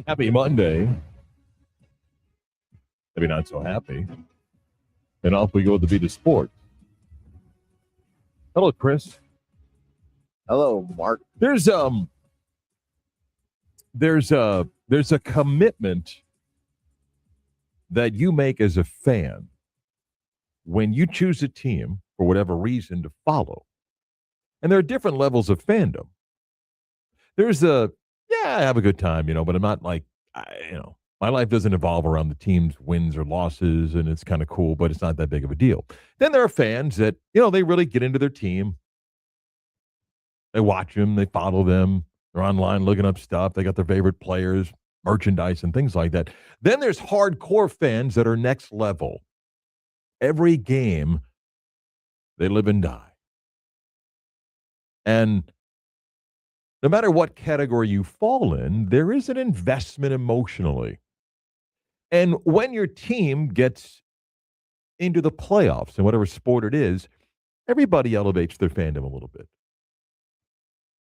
Happy Monday. Maybe not so happy. And off we go to be the sport. Hello, Chris. Hello, Mark. There's a commitment that you make as a fan when you choose a team for whatever reason to follow. And there are different levels of fandom. There's I have a good time, but I'm not like, my life doesn't evolve around the team's wins or losses, and it's kind of cool, but it's not that big of a deal. Then there are fans that, they really get into their team. They watch them, they follow them, they're online looking up stuff, they got their favorite players, merchandise, and things like that. Then there's hardcore fans that are next level. Every game, they live and die. And no matter what category you fall in, there is an investment emotionally. And when your team gets into the playoffs in whatever sport it is, everybody elevates their fandom a little bit.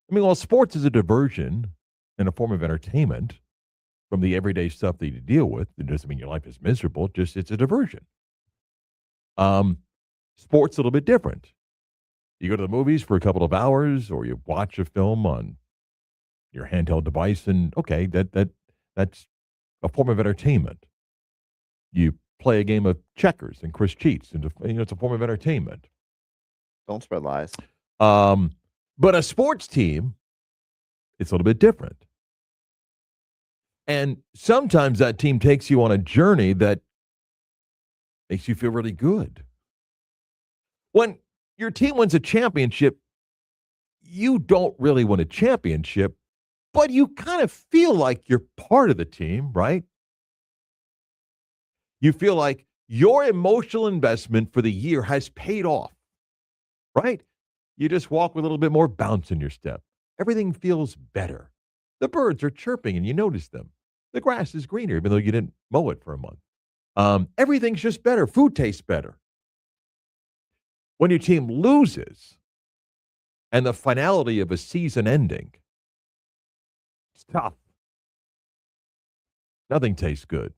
I mean, while sports is a diversion and a form of entertainment from the everyday stuff that you deal with, it doesn't mean your life is miserable, just it's a diversion. Sports a little bit different. You go to the movies for a couple of hours, or you watch a film on your handheld device, and okay, that's a form of entertainment. You play a game of checkers and Chris cheats, and it's a form of entertainment. Don't spread lies. But a sports team, it's a little bit different. And sometimes that team takes you on a journey that makes you feel really good. When your team wins a championship, you don't really win a championship, but you kind of feel like you're part of the team, right? You feel like your emotional investment for the year has paid off, right? You just walk with a little bit more bounce in your step. Everything feels better. The birds are chirping and you notice them. The grass is greener, even though you didn't mow it for a month. Everything's just better. Food tastes better. When your team loses and the finality of a season ending, it's tough. Nothing tastes good.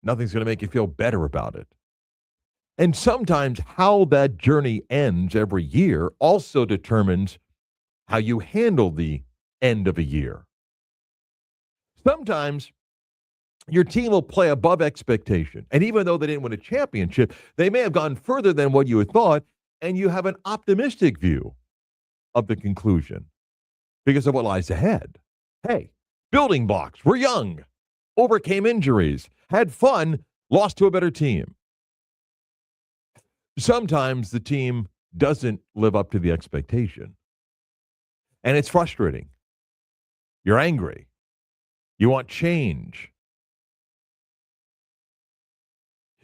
Nothing's going to make you feel better about it. And sometimes how that journey ends every year also determines how you handle the end of a year. Sometimes your team will play above expectation. And even though they didn't win a championship, they may have gone further than what you had thought, and you have an optimistic view of the conclusion because of what lies ahead. Hey, building blocks. We're young, overcame injuries, had fun, lost to a better team. Sometimes the team doesn't live up to the expectation. And it's frustrating. You're angry. You want change.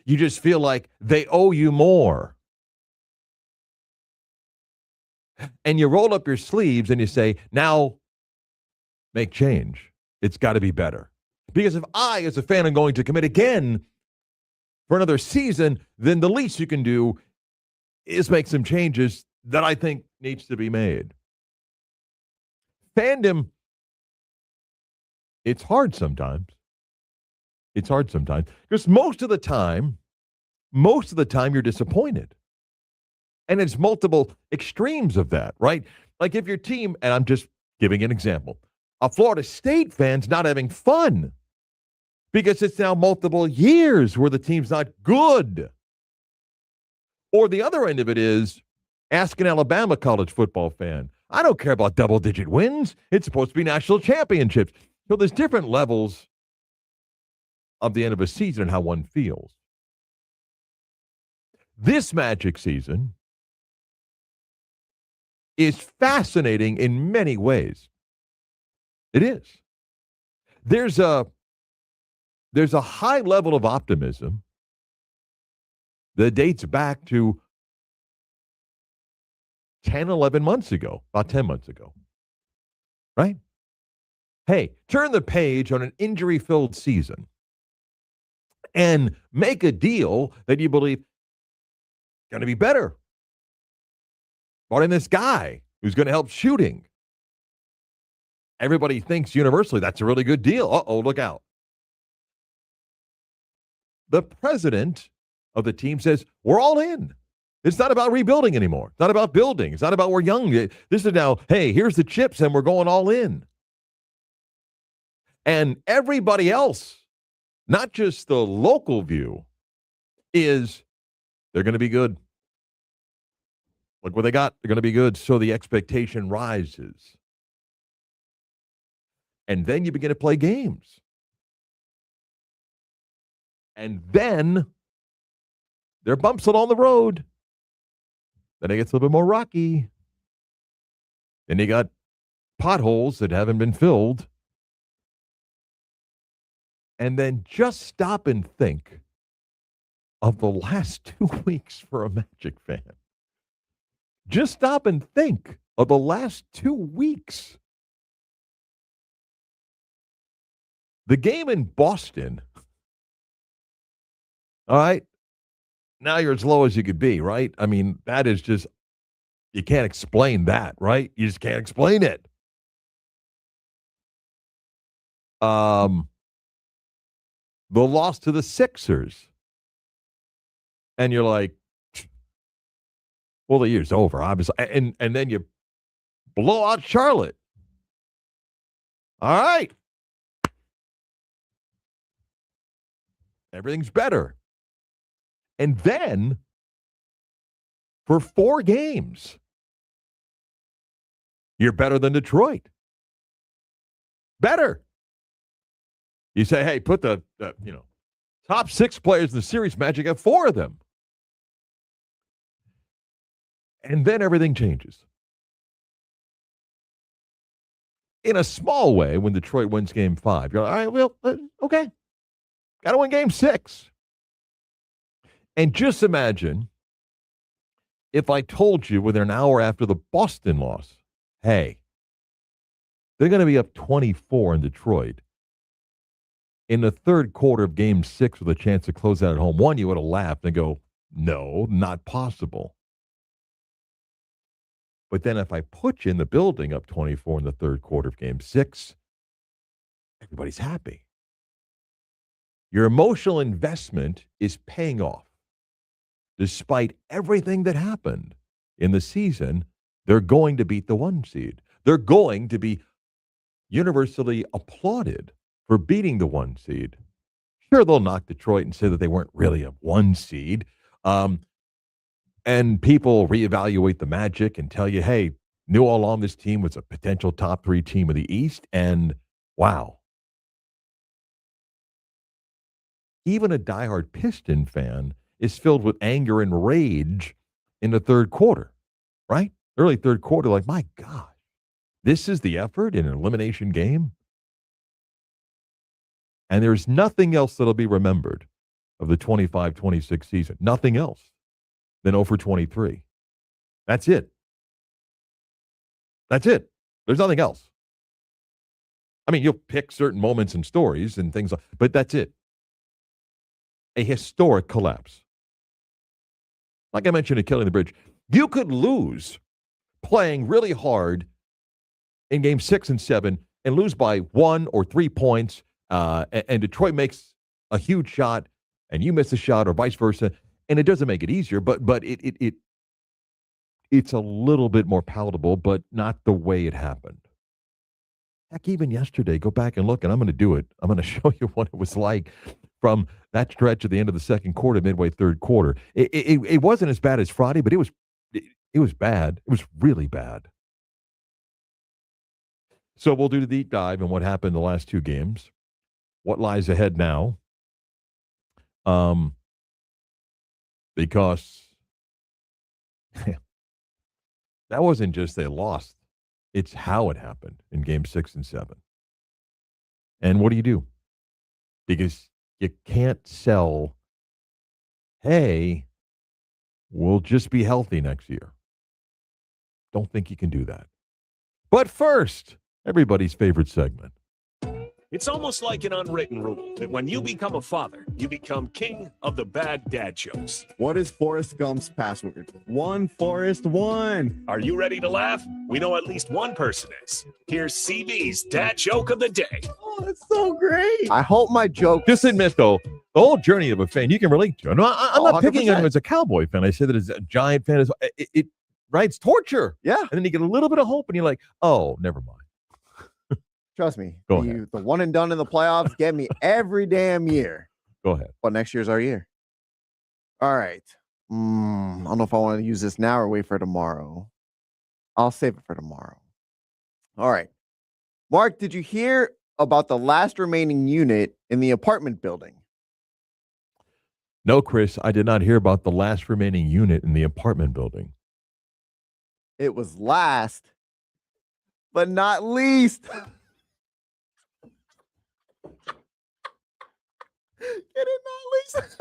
You just feel like they owe you more. And you roll up your sleeves and you say, now make change. It's got to be better. Because if I, as a fan, am going to commit again for another season, then the least you can do is make some changes that I think needs to be made. Fandom, it's hard sometimes. It's hard sometimes because most of the time you're disappointed. And it's multiple extremes of that, right? Like if your team, and I'm just giving an example, a Florida State fan's not having fun because it's now multiple years where the team's not good. Or the other end of it is, ask an Alabama college football fan. I don't care about double-digit wins. It's supposed to be national championships. So there's different levels of the end of a season and how one feels. This Magic season is fascinating in many ways. It is. There's a high level of optimism that dates back to 10, 11 months ago, about 10 months ago, right? Hey, turn the page on an injury-filled season and make a deal that you believe is going to be better. Brought in this guy who's going to help shooting. everybody thinks universally that's a really good deal. Uh-oh, look out. The president of the team says, we're all in. It's not about rebuilding anymore. It's not about building. It's not about we're young. This is now, hey, here's the chips and we're going all in. And everybody else, not just the local view, is they're going to be good. Look what they got. They're going to be good. So the expectation rises. And then you begin to play games. And then there are bumps along the road. Then it gets a little bit more rocky. Then you got potholes that haven't been filled. And then just stop and think of the last 2 weeks for a Magic fan. Just stop and think of the last 2 weeks. The game in Boston. All right. Now you're as low as you could be, right? I mean, that is just, you can't explain that, right? You just can't explain it. The loss to the Sixers. And you're like, well, the year's over, obviously. And then you blow out Charlotte. All right. Everything's better. And then, for 4 games, you're better than Detroit. Better. You say, hey, put the top 6 players in the series, Magic have 4 of them. And then everything changes. In a small way, when Detroit wins game 5, you're like, all right, well, okay. Got to win game 6. And just imagine if I told you within an hour after the Boston loss, hey, they're going to be up 24 in Detroit. In the third quarter of game 6 with a chance to close out at home, one, you would have laughed and go, no, not possible. But then if I put you in the building up 24 in the third quarter of game 6, everybody's happy. Your emotional investment is paying off. Despite everything that happened in the season, they're going to beat the 1 seed. They're going to be universally applauded for beating the 1 seed. Sure, they'll knock Detroit and say that they weren't really a 1 seed. And people reevaluate the Magic and tell you, hey, knew all along this team was a potential top 3 team of the East. And wow. Even a diehard Piston fan is filled with anger and rage in the third quarter, right? Early third quarter, like, my God, this is the effort in an elimination game? And there's nothing else that'll be remembered of the 25-26 season. Nothing else than 0 for 23. That's it. That's it. There's nothing else. I mean, you'll pick certain moments and stories and things, but that's it. A historic collapse. Like I mentioned at Killing the Bridge, you could lose playing really hard in game 6 and 7 and lose by 1 or 3 points, and Detroit makes a huge shot and you miss a shot or vice versa, and it doesn't make it easier, but it's a little bit more palatable, but not the way it happened. Heck, even yesterday, go back and look, and I'm going to do it. I'm going to show you what it was like from that stretch at the end of the second quarter, midway third quarter. It wasn't as bad as Friday, but it was bad. It was really bad. So we'll do the deep dive on what happened in the last 2 games, what lies ahead now, because that wasn't just they lost. It's how it happened in game 6 and 7. And what do? Because you can't sell, hey, we'll just be healthy next year. Don't think you can do that. But first, everybody's favorite segment. It's almost like an unwritten rule that when you become a father, you become king of the bad dad jokes. What is Forrest Gump's password? One Forrest one. Are you ready to laugh? We know at least one person is. Here's CB's dad joke of the day. Oh, that's so great. I hope my joke. Just admit, though, the whole journey of a fan, you can relate to. No, I'm not picking on him 100%. as a Cowboy fan. I said that as a Giant fan. Right? It's torture. Yeah, And then you get a little bit of hope, and you're like, oh, never mind. trust me. Go ahead. The one and done in the playoffs get me every damn year. Go ahead. But next year's our year. All right. I don't know if I want to use this now or wait for tomorrow. I'll save it for tomorrow. All right. Mark, did you hear about the last remaining unit in the apartment building? No, Chris, I did not hear about the last remaining unit in the apartment building. It was last, but not least. Get it, not least.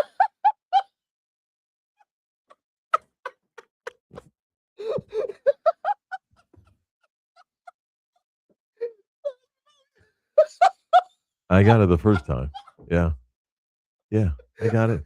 I got it the first time. Yeah. Yeah, I got it.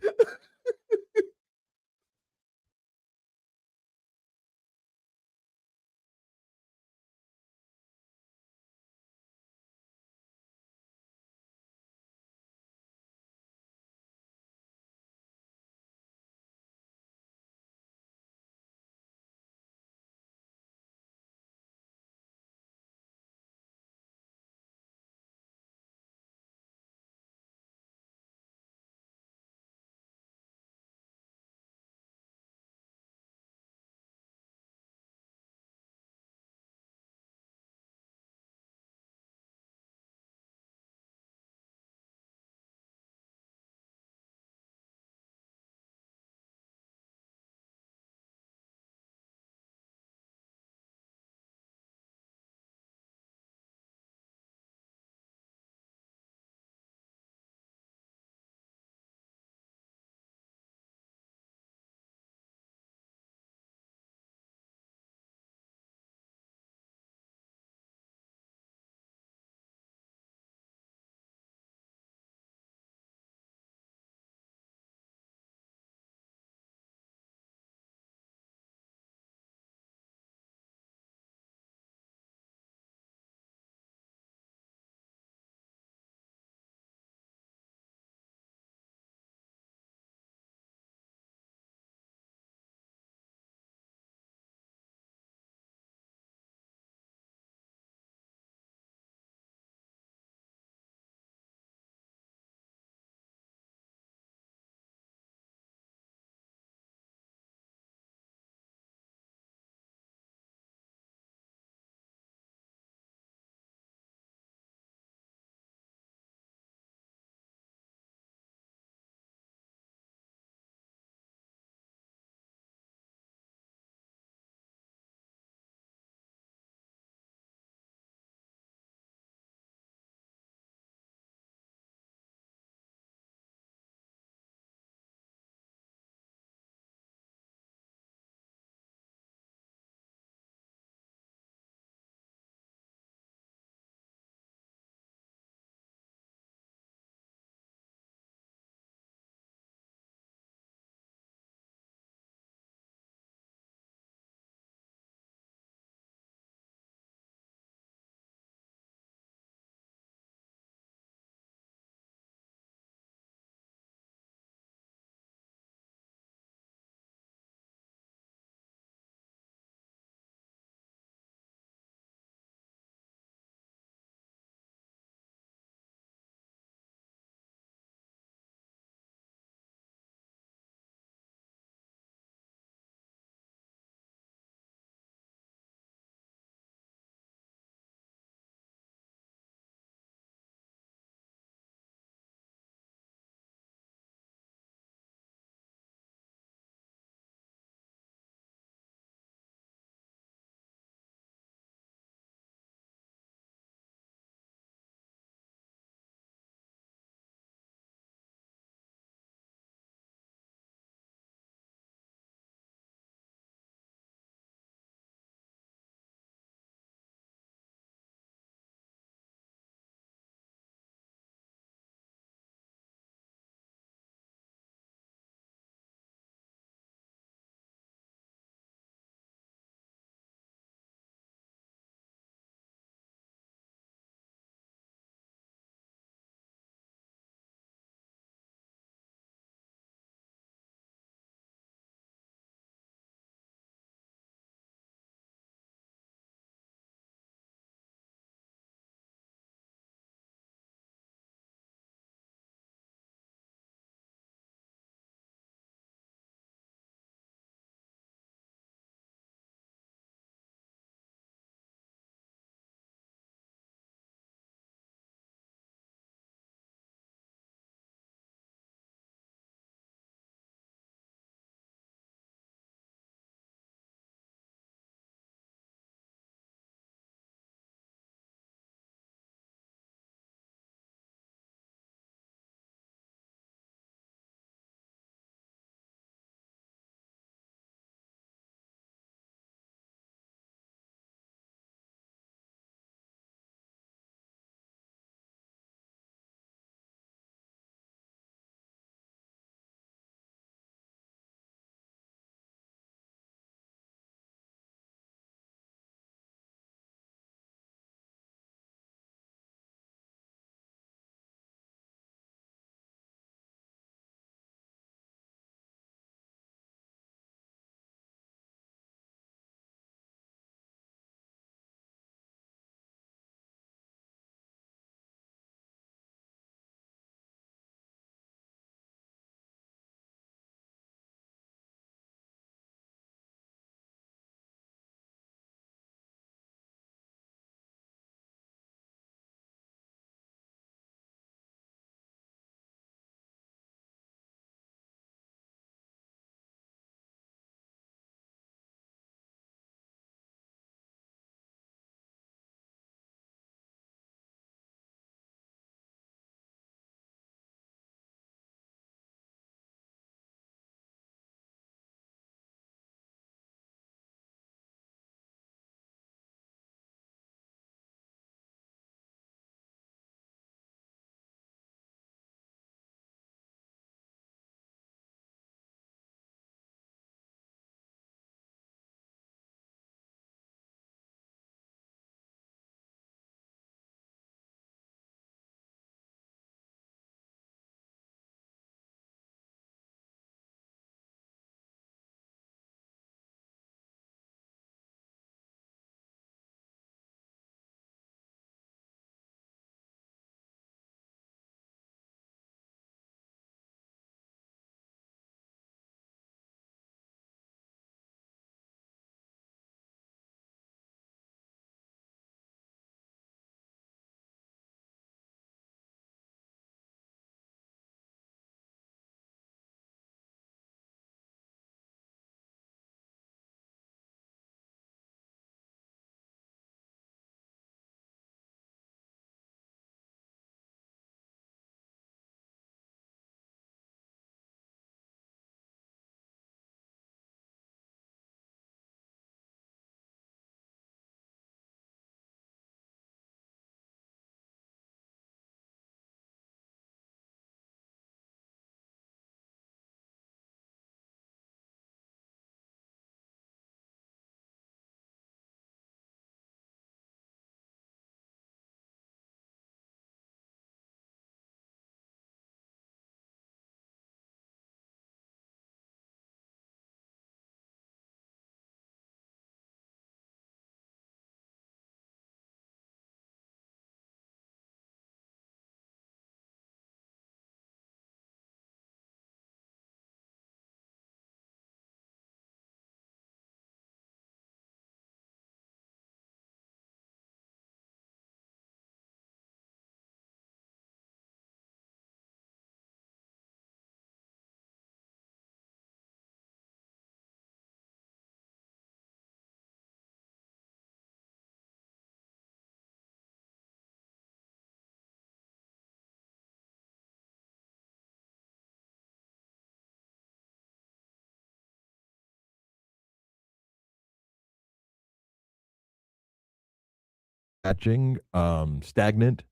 stagnant.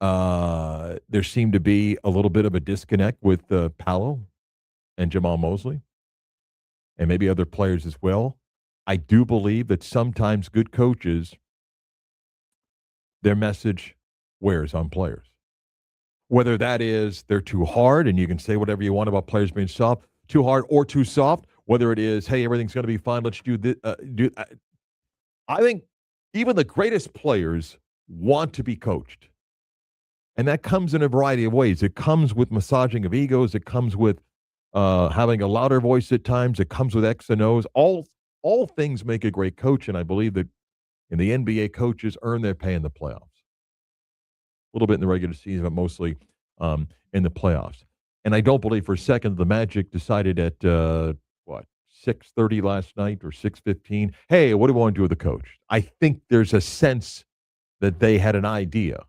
There seemed to be a little bit of a disconnect with Paolo and Jamal Mosley, and maybe other players as well. I do believe that sometimes good coaches, their message wears on players. Whether that is they're too hard, and you can say whatever you want about players being soft, too hard or too soft. Whether it is, hey, everything's going to be fine. Let's do this. I think even the greatest players want to be coached. And that comes in a variety of ways. It comes with massaging of egos. It comes with having a louder voice at times. It comes with X and O's. All things make a great coach, and I believe that in the NBA, coaches earn their pay in the playoffs. A little bit in the regular season, but mostly in the playoffs. And I don't believe for a second the Magic decided at 6:30 last night or 6:15. Hey, what do we want to do with the coach? I think there's a sense that they had an idea.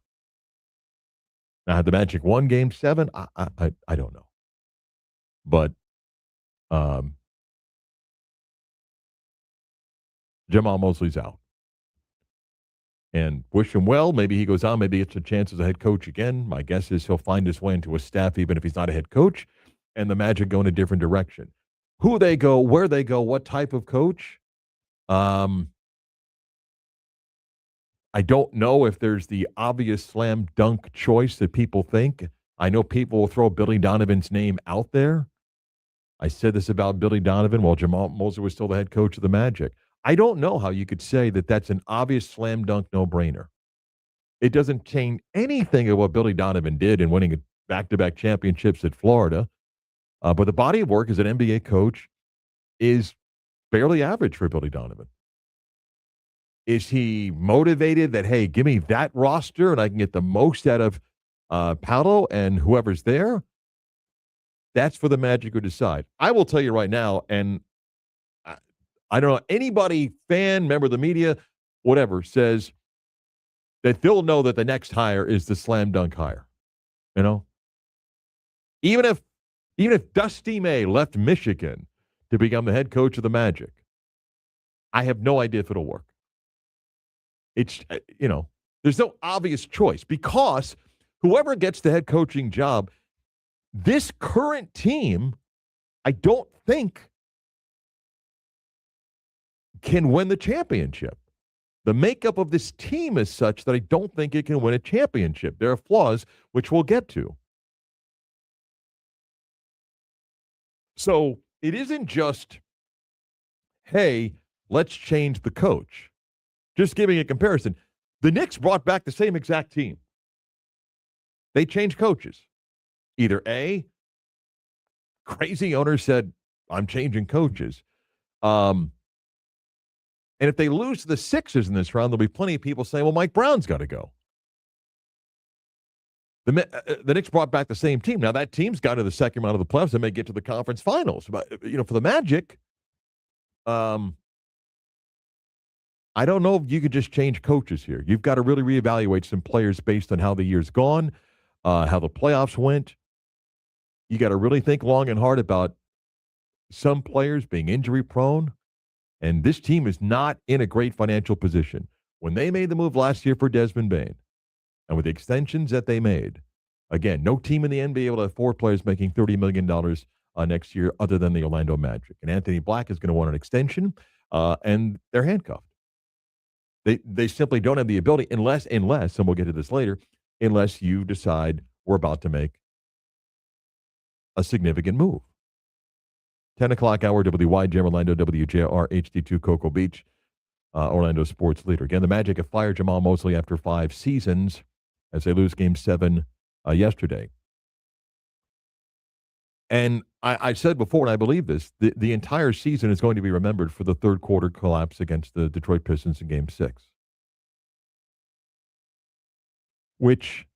Now, had the Magic won Game 7? I don't know, but Jamal Mosley's out, and wish him well. Maybe he goes on. Maybe he gets a chance as a head coach again. My guess is he'll find his way into a staff, even if he's not a head coach, and the Magic go in a different direction. Who they go, where they go, what type of coach? I don't know if there's the obvious slam dunk choice that people think. I know people will throw Billy Donovan's name out there. I said this about Billy Donovan while Jamal Mosley was still the head coach of the Magic. I don't know how you could say that that's an obvious slam dunk no-brainer. It doesn't change anything of what Billy Donovan did in winning back-to-back championships at Florida. But the body of work as an NBA coach is barely average for Billy Donovan. Is he motivated that, hey, give me that roster and I can get the most out of Paolo and whoever's there? That's for the Magic to decide. I will tell you right now, and I don't know, anybody, fan, member of the media, whatever, says that they'll know that the next hire is the slam dunk hire. You know? Even if Dusty May left Michigan to become the head coach of the Magic, I have no idea if it'll work. It's, there's no obvious choice because whoever gets the head coaching job, this current team, I don't think can win the championship. The makeup of this team is such that I don't think it can win a championship. There are flaws, which we'll get to. So it isn't just, hey, let's change the coach. Just giving a comparison. The Knicks brought back the same exact team. They changed coaches. Either A, crazy owner said, I'm changing coaches. And if they lose to the Sixers in this round, there'll be plenty of people saying, well, Mike Brown's got to go. The Knicks brought back the same team. Now, that team's got to the second round of the playoffs. They may get to the conference finals. But, for the Magic, I don't know if you could just change coaches here. You've got to really reevaluate some players based on how the year's gone, how the playoffs went. You got to really think long and hard about some players being injury prone. And this team is not in a great financial position. When they made the move last year for Desmond Bane, and with the extensions that they made, again, no team in the NBA will have 4 players making $30 million next year other than the Orlando Magic. And Anthony Black is going to want an extension, and they're handcuffed. They simply don't have the ability unless, and we'll get to this later, unless you decide we're about to make a significant move. 10 o'clock hour, WYJM Orlando, WJR, HD2 Cocoa Beach, Orlando sports leader. Again, the Magic have fired Jamal Mosley after 5 seasons as they lose Game 7 yesterday. And I said before, and I believe this, the entire season is going to be remembered for the third quarter collapse against the Detroit Pistons in Game 6. Which,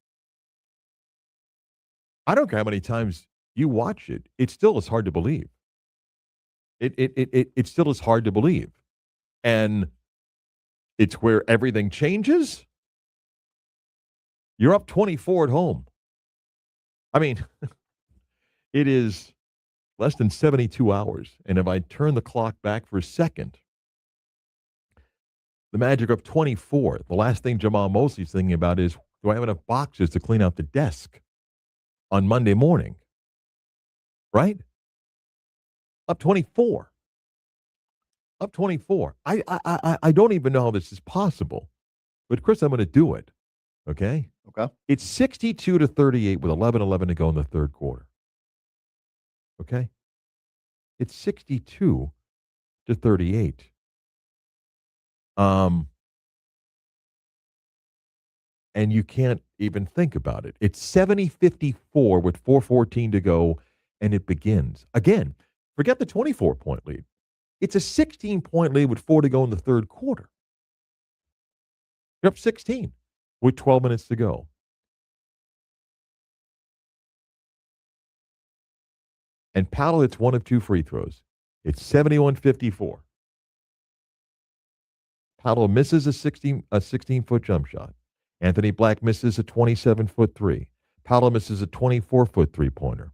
I don't care how many times you watch it, it still is hard to believe. It still is hard to believe. And it's where everything changes. You're up 24 at home. I mean, it is less than 72 hours. And if I turn the clock back for a second, The Magic up 24. The last thing Jamal Mosley's thinking about is, do I have enough boxes to clean out the desk on Monday morning? Right? Up 24. Up 24. I don't even know how this is possible. But, Chris, I'm going to do it. Okay? Okay. It's 62-38 with 11:11 to go in the third quarter. Okay? It's 62-38. And you can't even think about it. It's 70-54 with 4:14 to go, and it begins. Again, forget the 24-point lead. It's a 16-point lead with 4 to go in the third quarter. You're up 16 with 12 minutes to go. And Paolo hits one of two free throws. It's 71-54. Paolo misses a 16-foot jump shot. Anthony Black misses a 27-foot three. Paolo misses a 24-foot three-pointer.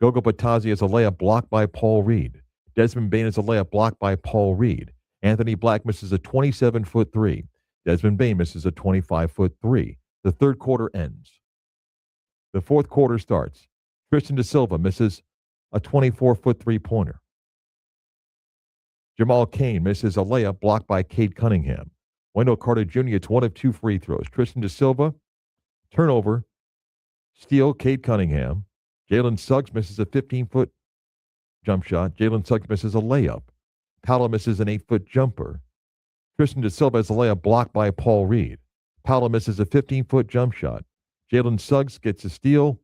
Gogo Batazzi has a layup blocked by Paul Reed. Desmond Bane has a layup blocked by Paul Reed. Anthony Black misses a 27-foot three. Desmond Bane misses a 25-foot three. The third quarter ends. The fourth quarter starts. Tristan Da Silva misses a 24-foot three-pointer. Jamal Cain misses a layup blocked by Cade Cunningham. Wendell Carter Jr. gets one of two free throws. Tristan Da Silva, turnover, steal, Cade Cunningham. Jalen Suggs misses a 15-foot jump shot. Jalen Suggs misses a layup. Paolo misses an 8-foot jumper. Tristan Da Silva has a layup blocked by Paul Reed. Paolo misses a 15-foot jump shot. Jalen Suggs gets a steal,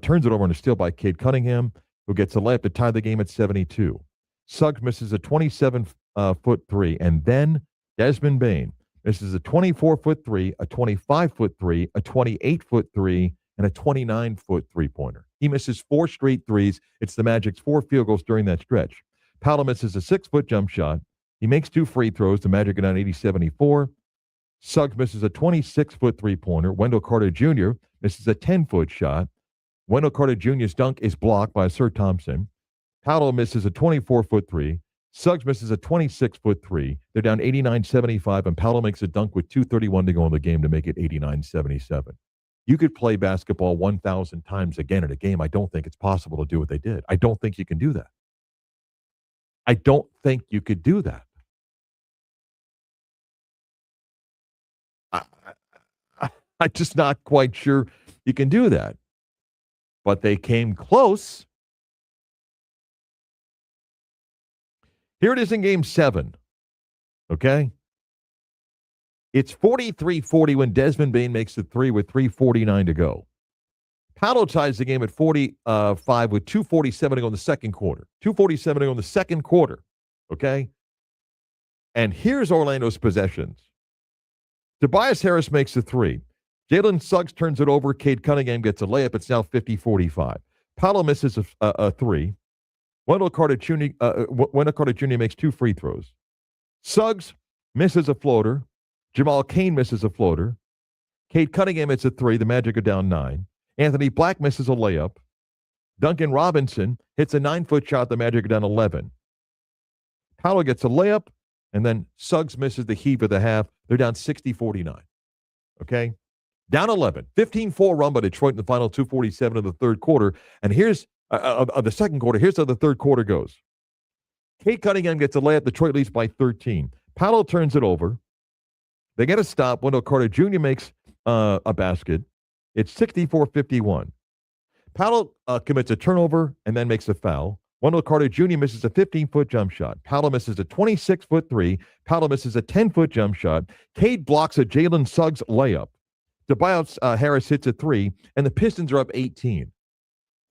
turns it over on a steal by Cade Cunningham, who gets a layup to tie the game at 72. Suggs misses a 27-foot three, and then Desmond Bane misses a 24-foot three, a 25-foot three, a 28-foot three, and a 29-foot three-pointer. He misses 4 straight threes. It's the Magic's 4 field goals during that stretch. Paolo misses a 6-foot jump shot. He makes 2 free throws. The Magic are down 80-74. Suggs misses a 26-foot three-pointer. Wendell Carter Jr. misses a 10-foot shot. Wendell Carter Jr.'s dunk is blocked by Sir Thompson. Paolo misses a 24-foot three. Suggs misses a 26-foot three. They're down 89-75, and Paolo makes a dunk with 2:31 to go in the game to make it 89-77. You could play basketball 1,000 times again in a game. I don't think it's possible to do what they did. I don't think you can do that. I don't think you could do that. I'm just not quite sure you can do that. But they came close. Here it is in Game 7. Okay? It's 43-40 when Desmond Bane makes the three with 3:49 to go. Paolo ties the game at 45 with 2:47 to go in the second quarter. 2:47 to go in the second quarter. Okay? And here's Orlando's possessions. Tobias Harris makes the three. Jalen Suggs turns it over. Cade Cunningham gets a layup. It's now 50-45. Paolo misses a three. Wendell Carter Jr. makes 2 free throws. Suggs misses a floater. Jamal Cain misses a floater. Cade Cunningham hits a three. The Magic are down 9. Anthony Black misses a layup. Duncan Robinson hits a 9-foot shot. The Magic are down 11. Paolo gets a layup, and then Suggs misses the heave of the half. They're down 60-49. Okay? Down 11. 15-4 run by Detroit in the final 2:47 of the third quarter. And here's of the second quarter. Here's how the third quarter goes. Cade Cunningham gets a layup. Detroit leads by 13. Paolo turns it over. They get a stop. Wendell Carter Jr. makes a basket. It's 64-51. Paolo commits a turnover and then makes a foul. Wendell Carter Jr. misses a 15-foot jump shot. Paolo misses a 26-foot three. Paolo misses a 10-foot jump shot. Cade blocks a Jalen Suggs layup. Tobias Harris hits a three, and the Pistons are up 18.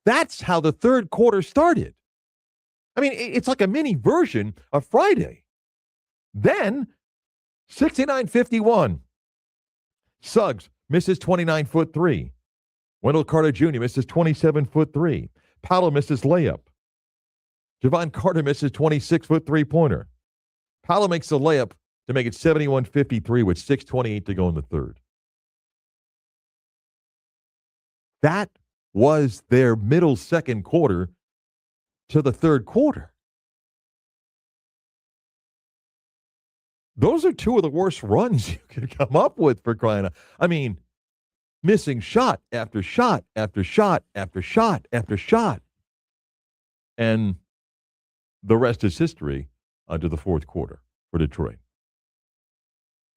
That's how the third quarter started. I mean, it's like a mini version of Friday. Then, 69-51. Suggs misses 29-foot three. Wendell Carter Jr. misses 27-foot three. Paolo misses layup. Javon Carter misses 26-foot three-pointer. Paolo makes a layup to make it 71-53 with 6:28 to go in the third. That was their middle second quarter to the third quarter. Those are two of the worst runs you could come up with, for crying out. I mean, missing shot after shot after shot after shot after shot. And the rest is history to the fourth quarter for Detroit.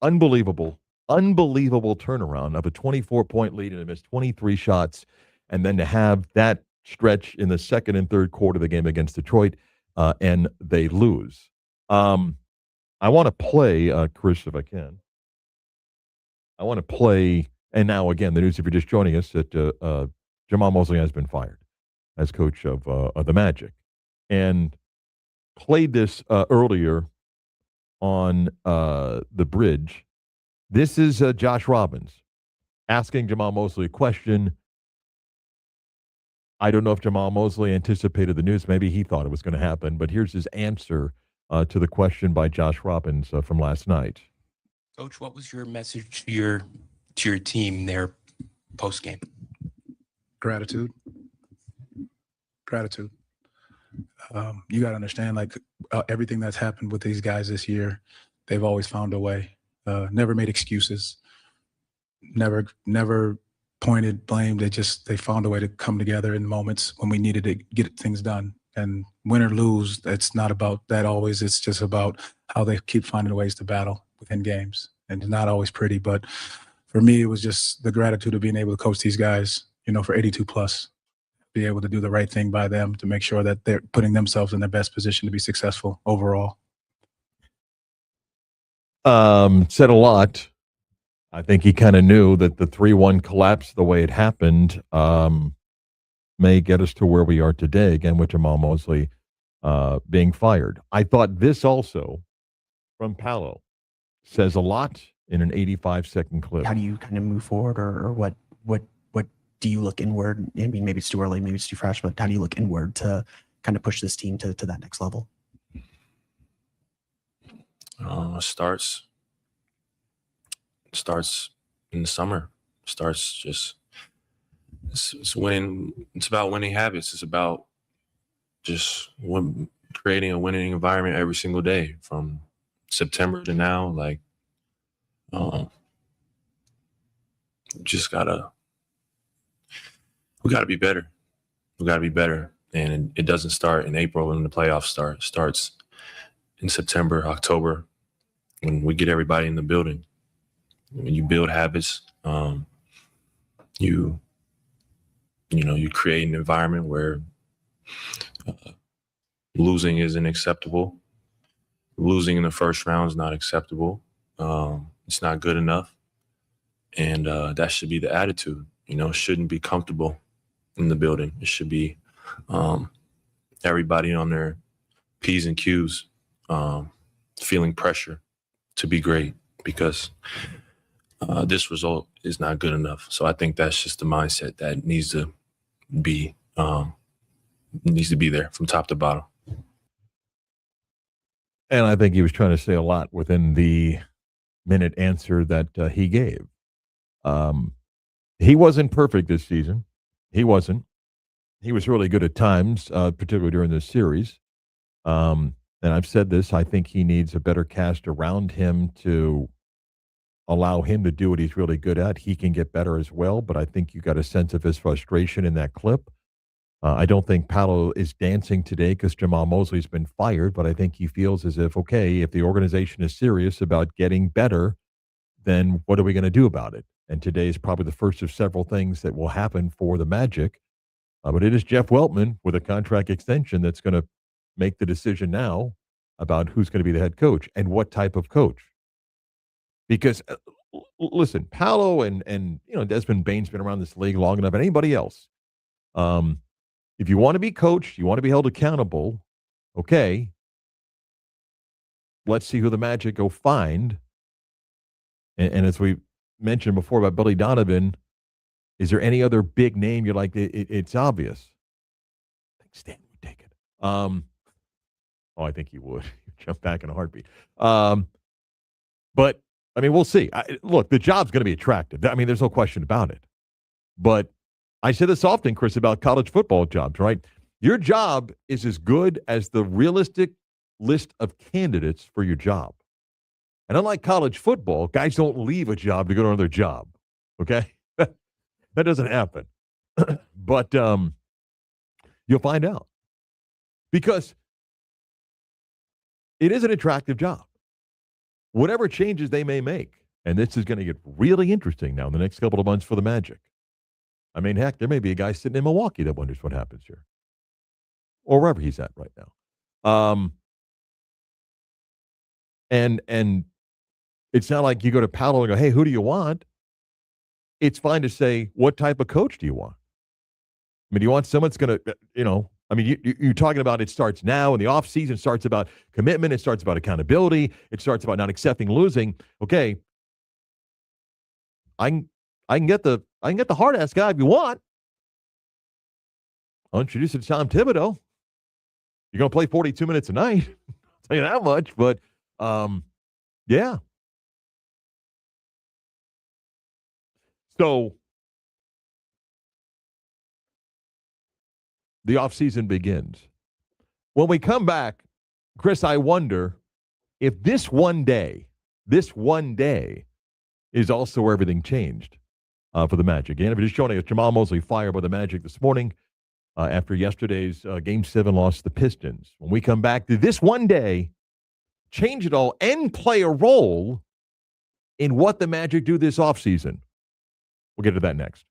Unbelievable turnaround of a 24-point lead and to miss 23 shots, and then to have that stretch in the second and third quarter of the game against Detroit, and they lose. I want to play, Chris, if I can. I want to play, and now again, the news, if you're just joining us, that Jamal Mosley has been fired as coach of the Magic. And played this earlier on the bridge. This is Josh Robbins asking Jamal Mosley a question. I don't know if Jamal Mosley anticipated the news. Maybe he thought it was going to happen, but here's his answer to the question by Josh Robbins from last night. Coach, what was your message to your team there post game? Gratitude. You got to understand, everything that's happened with these guys this year, they've always found a way. Never made excuses. Never pointed blame. They found a way to come together in moments when we needed to get things done. And win or lose, it's not about that always. It's just about how they keep finding ways to battle within games. And it's not always pretty, but for me, it was just the gratitude of being able to coach these guys, for 82 plus. Be able to do the right thing by them to make sure that they're putting themselves in their best position to be successful overall. Said a lot. I think he kind of knew that the 3-1 collapse, the way it happened, may get us to where we are today, again, with Jamal Mosley being fired. I thought this also, from Paolo, says a lot in an 85-second clip. How do you kind of move forward, or what do you look inward? I mean, maybe it's too early, maybe it's too fresh, but how do you look inward to kind of push this team to that next level? Starts in the summer. It's winning. It's about winning habits. It's about just creating a winning environment every single day from September to now. We gotta be better. We gotta be better. And it doesn't start in April when the playoffs start. It starts in September, October, when we get everybody in the building. When you build habits, you create an environment where losing isn't acceptable. Losing in the first round is not acceptable. It's not good enough. And that should be the attitude. It shouldn't be comfortable in the building. It should be everybody on their P's and Q's, feeling pressure to be great, because this result is not good enough. So I think that's just the mindset that needs to be there from top to bottom. And I think he was trying to say a lot within the minute answer that he gave. He wasn't perfect this season. He wasn't. He was really good at times, particularly during this series. And I've said this, I think he needs a better cast around him to allow him to do what he's really good at. He can get better as well, but I think you got a sense of his frustration in that clip. I don't think Paolo is dancing today because Jamal Mosley's been fired, but I think he feels as if, okay, if the organization is serious about getting better, then what are we going to do about it? And today is probably the first of several things that will happen for the Magic. But it is Jeff Weltman with a contract extension that's going to make the decision now about who's going to be the head coach and what type of coach. Because, listen, Paolo and Desmond Bain's been around this league long enough, and anybody else. If you want to be coached, you want to be held accountable, okay, let's see who the Magic go find. And as we mentioned before about Billy Donovan, is there any other big name you're like, it's obvious? I think Stan would take it. I think he would. Jump back in a heartbeat. But, I mean, we'll see. Look, the job's going to be attractive. I mean, there's no question about it. But I say this often, Chris, about college football jobs, right? Your job is as good as the realistic list of candidates for your job. And unlike college football, guys don't leave a job to go to another job. Okay? That doesn't happen. But you'll find out. Because it is an attractive job. Whatever changes they may make, and this is going to get really interesting now in the next couple of months for the Magic. I mean, heck, there may be a guy sitting in Milwaukee that wonders what happens here. Or wherever he's at right now. And it's not like you go to Paddle and go, hey, who do you want? It's fine to say, what type of coach do you want? I mean, do you want someone that's going to, you're talking about it starts now in the offseason. It starts about commitment. It starts about accountability. It starts about not accepting losing. Okay, I can get the hard ass guy if you want. I'll introduce you to Tom Thibodeau. You're going to play 42 minutes a night. I'll tell you that much. But yeah. So the offseason begins. When we come back, Chris, I wonder if this one day is also where everything changed for the Magic. And if you're just showing us, Jamal Mosley fired by the Magic this morning after yesterday's Game 7 loss to the Pistons. When we come back, did this one day change it all and play a role in what the Magic do this offseason? We'll get to that next.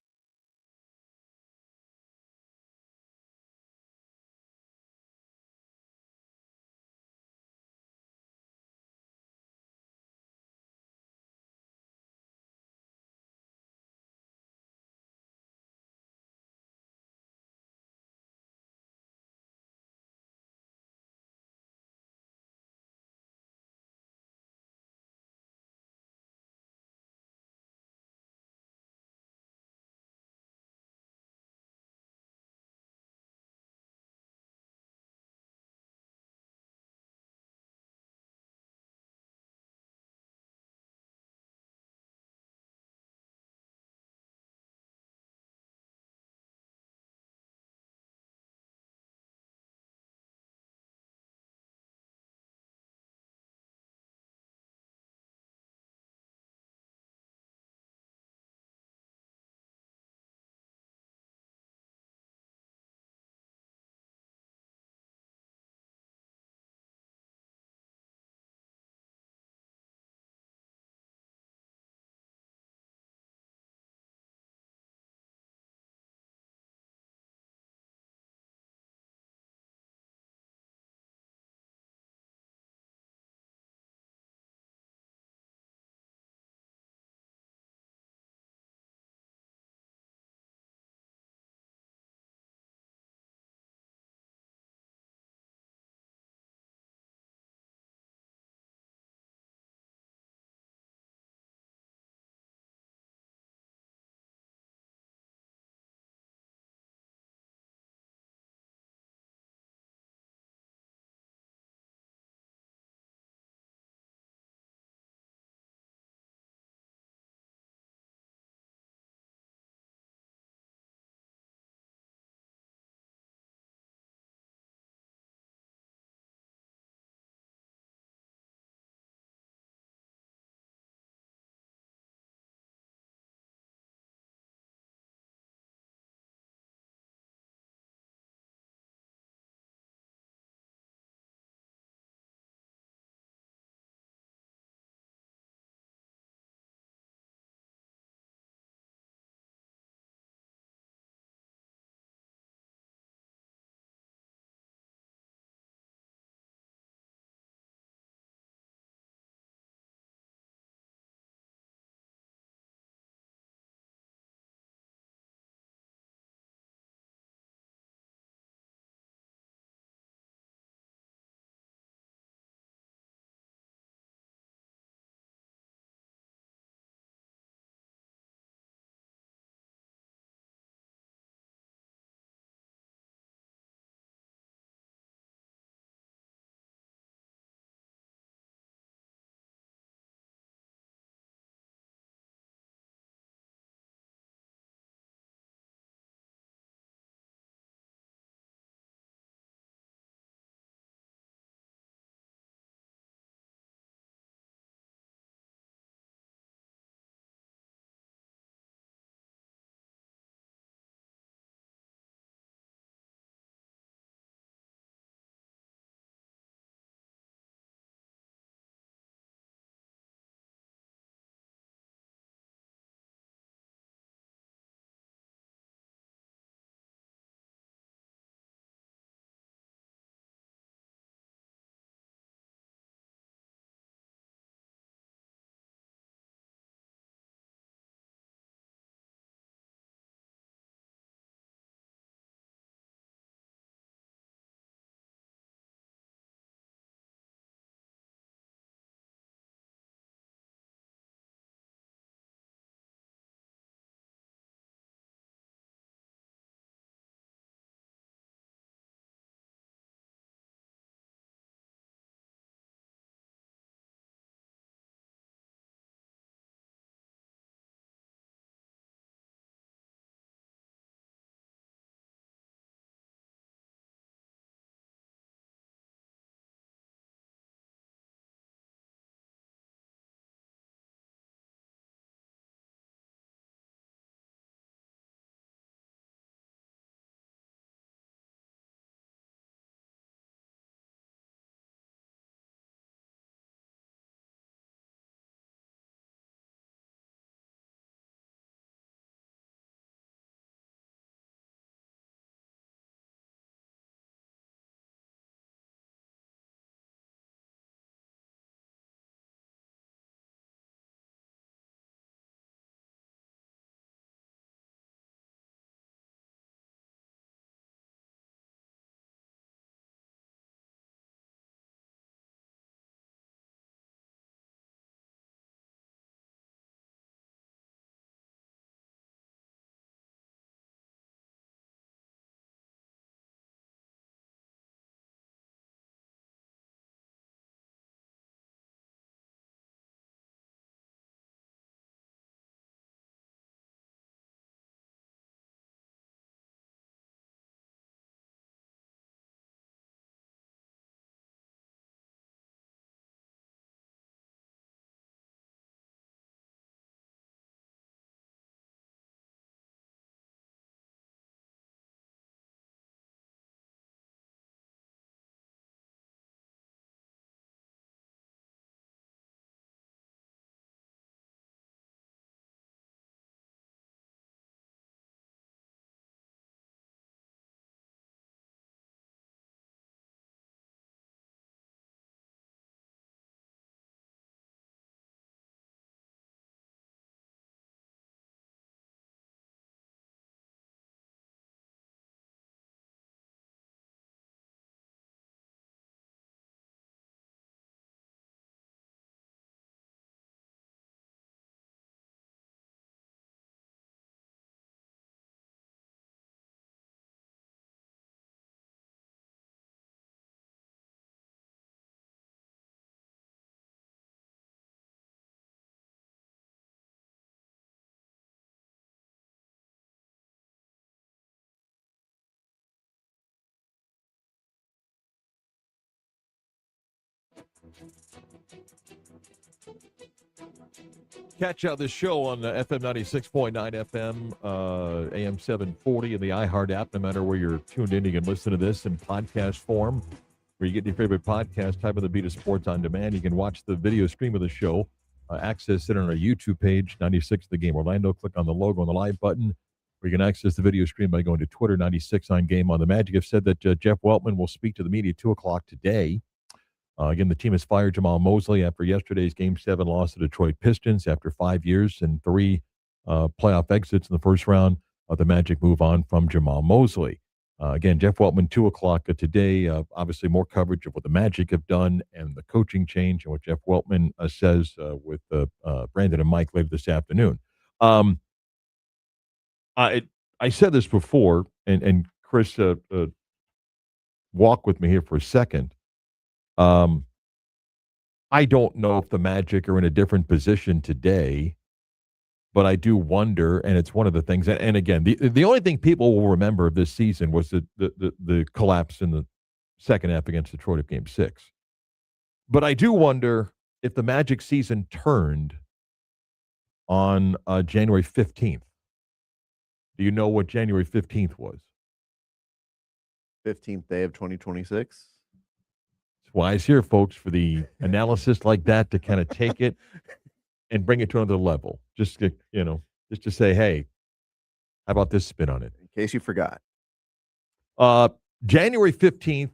Catch out this show on FM 96.9 FM, AM 740, and the iHeart app, no matter where you're tuned in. You can listen to this in podcast form, where you get your favorite podcast, type in the Beat of Sports on Demand. You can watch the video stream of the show, access it on our YouTube page, 96 The Game Orlando. Click on the logo on the live button, or you can access the video stream by going to Twitter, 96 on Game on. The Magic have said that Jeff Weltman will speak to the media at 2 o'clock today. Again, the team has fired Jamal Mosley after yesterday's Game 7 loss to Detroit Pistons. After 5 years and 3 playoff exits in the first round, the Magic move on from Jamal Mosley. Again, Jeff Weltman, 2 o'clock today. Obviously, more coverage of what the Magic have done and the coaching change and what Jeff Weltman says with Brandon and Mike later this afternoon. I said this before, and Chris, walk with me here for a second. I don't know if the Magic are in a different position today, but I do wonder, and it's one of the things. And again, the only thing people will remember of this season was the collapse in the second half against Detroit of Game 6. But I do wonder if the Magic season turned on January 15th. Do you know what January 15th was? 15th day of 2026. That's why it's here, folks, for the analysis like that to kind of take it and bring it to another level. Just to, just to say, hey, how about this spin on it? In case you forgot. January 15th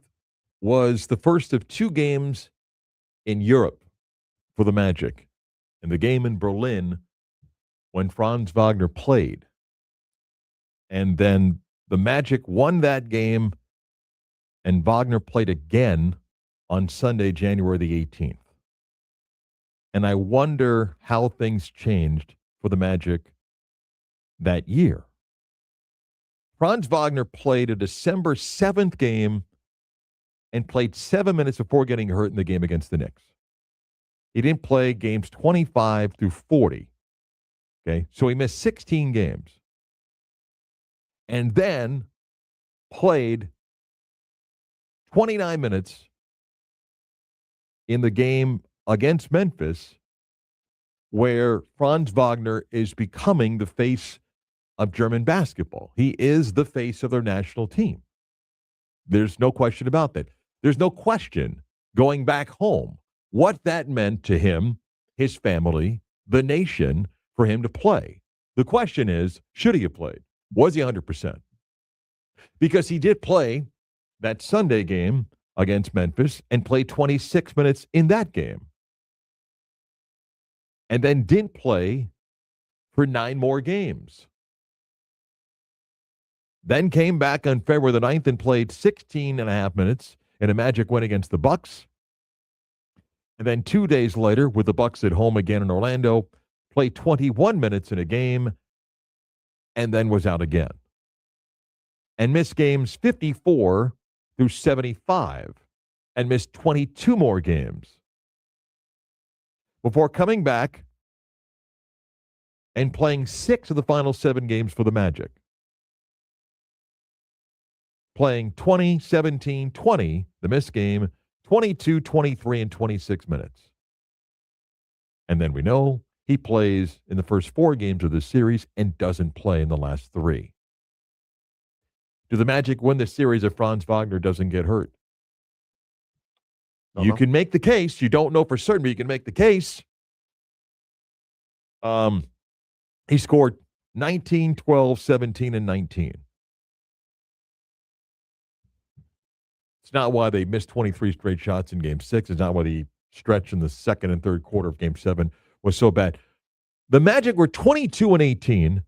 was the first of 2 games in Europe for the Magic. And the game in Berlin when Franz Wagner played. And then the Magic won that game, and Wagner played again on Sunday, January the 18th. And I wonder how things changed for the Magic that year. Franz Wagner played a December 7th game and played 7 minutes before getting hurt in the game against the Knicks. He didn't play games 25 through 40. Okay, so he missed 16 games. And then played 29 minutes in the game against Memphis, where Franz Wagner is becoming the face of German basketball. He is the face of their national team. There's no question about that. There's no question going back home what that meant to him, his family, the nation, for him to play. The question is, should he have played? Was he 100%? Because he did play that Sunday game against Memphis and played 26 minutes in that game. And then didn't play for 9 more games. Then came back on February the 9th and played 16 and a half minutes in a Magic win against the Bucks. And then 2 days later, with the Bucks at home again in Orlando, played 21 minutes in a game and then was out again. And missed games 54 through 75 and missed 22 more games before coming back and playing 6 of the final 7 games for the Magic. Playing 20, 17, 20, the missed game, 22, 23, and 26 minutes. And then we know he plays in the first 4 games of this series and doesn't play in the last 3. Do the Magic win the series if Franz Wagner doesn't get hurt? You can make the case. You don't know for certain, but you can make the case. He scored 19, 12, 17, and 19. It's not why they missed 23 straight shots in Game 6. It's not why the stretch in the second and third quarter of Game 7 was so bad. The Magic were 22 and 18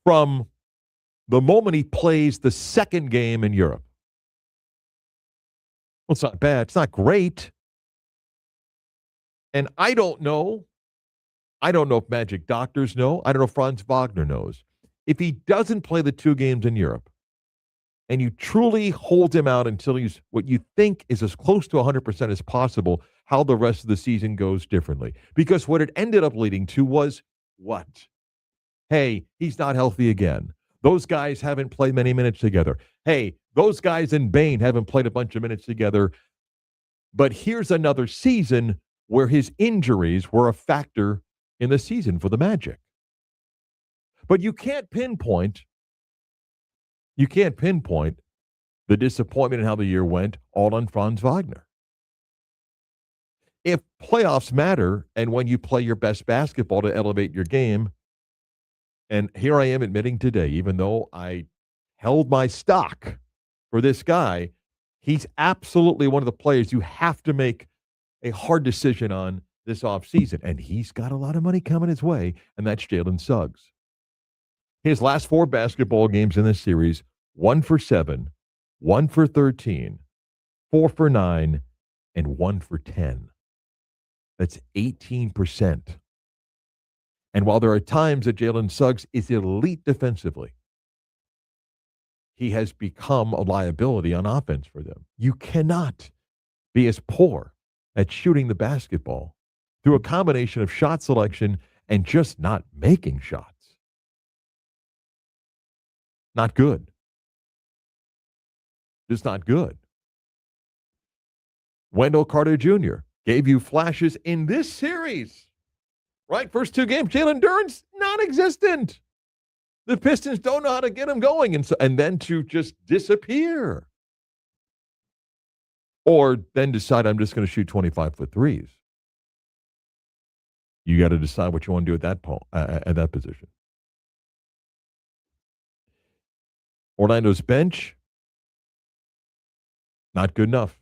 from the moment he plays the second game in Europe. Well, it's not bad. It's not great. And I don't know. I don't know if Magic doctors know. I don't know if Franz Wagner knows. If he doesn't play the 2 games in Europe, and you truly hold him out until he's what you think is as close to 100% as possible, how the rest of the season goes differently. Because what it ended up leading to was what? Hey, he's not healthy again. Those guys haven't played many minutes together. Hey, those guys in Bain haven't played a bunch of minutes together. But here's another season where his injuries were a factor in the season for the Magic. But you can't pinpoint the disappointment in how the year went all on Franz Wagner. If playoffs matter and when you play your best basketball to elevate your game, and here I am admitting today, even though I held my stock for this guy, he's absolutely one of the players you have to make a hard decision on this offseason. And he's got a lot of money coming his way, and that's Jalen Suggs. His last 4 basketball games in this series, 1 for 7, 1 for 13, 4 for 9, and 1 for 10. That's 18%. And while there are times that Jalen Suggs is elite defensively, he has become a liability on offense for them. You cannot be as poor at shooting the basketball through a combination of shot selection and just not making shots. Not good. Just not good. Wendell Carter Jr. gave you flashes in this series. Right? First 2 games, Jalen Duren's non-existent. The Pistons don't know how to get him going, and then to just disappear. Or then decide I'm just going to shoot 25-foot threes. You got to decide what you want to do at that position. Orlando's bench, not good enough.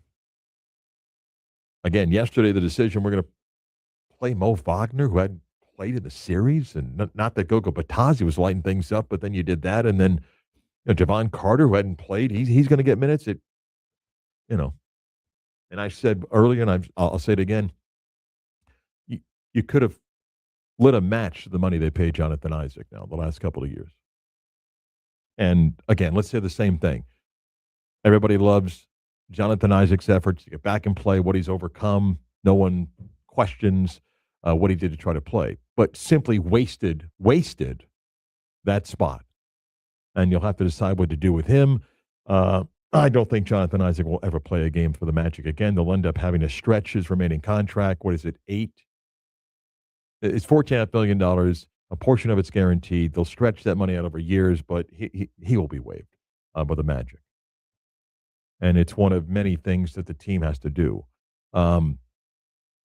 Again, yesterday the decision we're going to play Mo Wagner, who hadn't played in the series, and not that Gogo Batazzi was lighting things up, but then you did that, and then Javon Carter, who hadn't played, he's going to get minutes. And I said earlier, and I'll say it again, you could have lit a match to the money they paid Jonathan Isaac now the last couple of years. And again, let's say the same thing. Everybody loves Jonathan Isaac's efforts to get back and play, what he's overcome. No one questions what he did to try to play, but simply wasted that spot. And you'll have to decide what to do with him. I don't think Jonathan Isaac will ever play a game for the Magic again. They'll end up having to stretch his remaining contract. What is it, 8? It's $14.5 million. A portion of it's guaranteed. They'll stretch that money out over years, but he will be waived by the Magic. And it's one of many things that the team has to do. The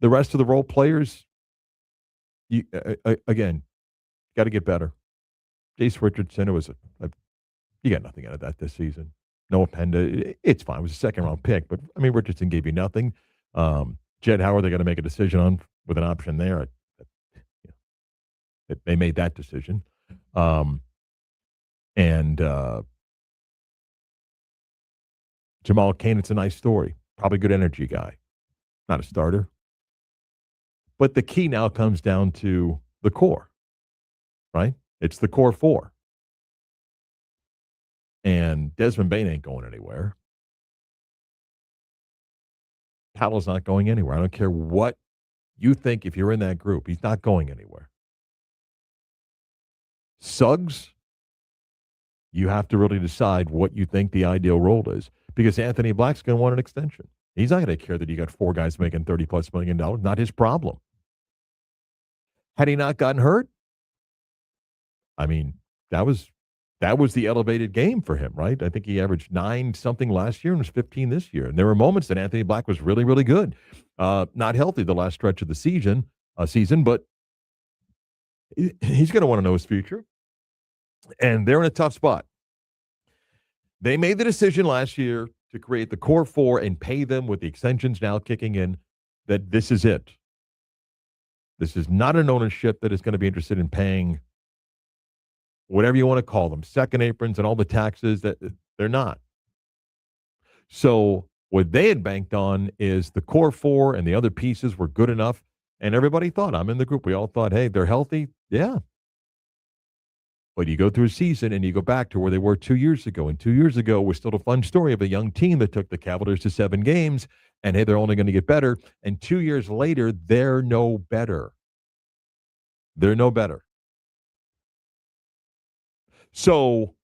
rest of the role players, again, got to get better. Jace Richardson, you got nothing out of that this season. Noah Penda, it's fine. It was a second-round pick, but, I mean, Richardson gave you nothing. Jed Howard, they got to make a decision on with an option there. They made that decision. Jamal Cain, it's a nice story. Probably good energy guy. Not a starter. But the key now comes down to the core, right? It's the core 4. And Desmond Bane ain't going anywhere. Paolo's not going anywhere. I don't care what you think if you're in that group. He's not going anywhere. Suggs, you have to really decide what you think the ideal role is, because Anthony Black's going to want an extension. He's not going to care that you got 4 guys making $30+ million. Not his problem. Had he not gotten hurt, I mean, that was the elevated game for him, right? I think he averaged 9 something last year and was 15 this year. And there were moments that Anthony Black was really, really good. Not healthy the last stretch of the season, but he's going to want to know his future. And they're in a tough spot. They made the decision last year to create the core 4 and pay them with the extensions now kicking in, that this is it. This is not an ownership that is going to be interested in paying whatever you want to call them, second aprons and all the taxes. That they're not. So what they had banked on is the core 4 and the other pieces were good enough. And everybody thought, I'm in the group, we all thought, hey, they're healthy. Yeah. But you go through a season and you go back to where they were 2 years ago. And 2 years ago was still a fun story of a young team that took the Cavaliers to 7 games. And, hey, they're only going to get better. And 2 years later, they're no better. They're no better. So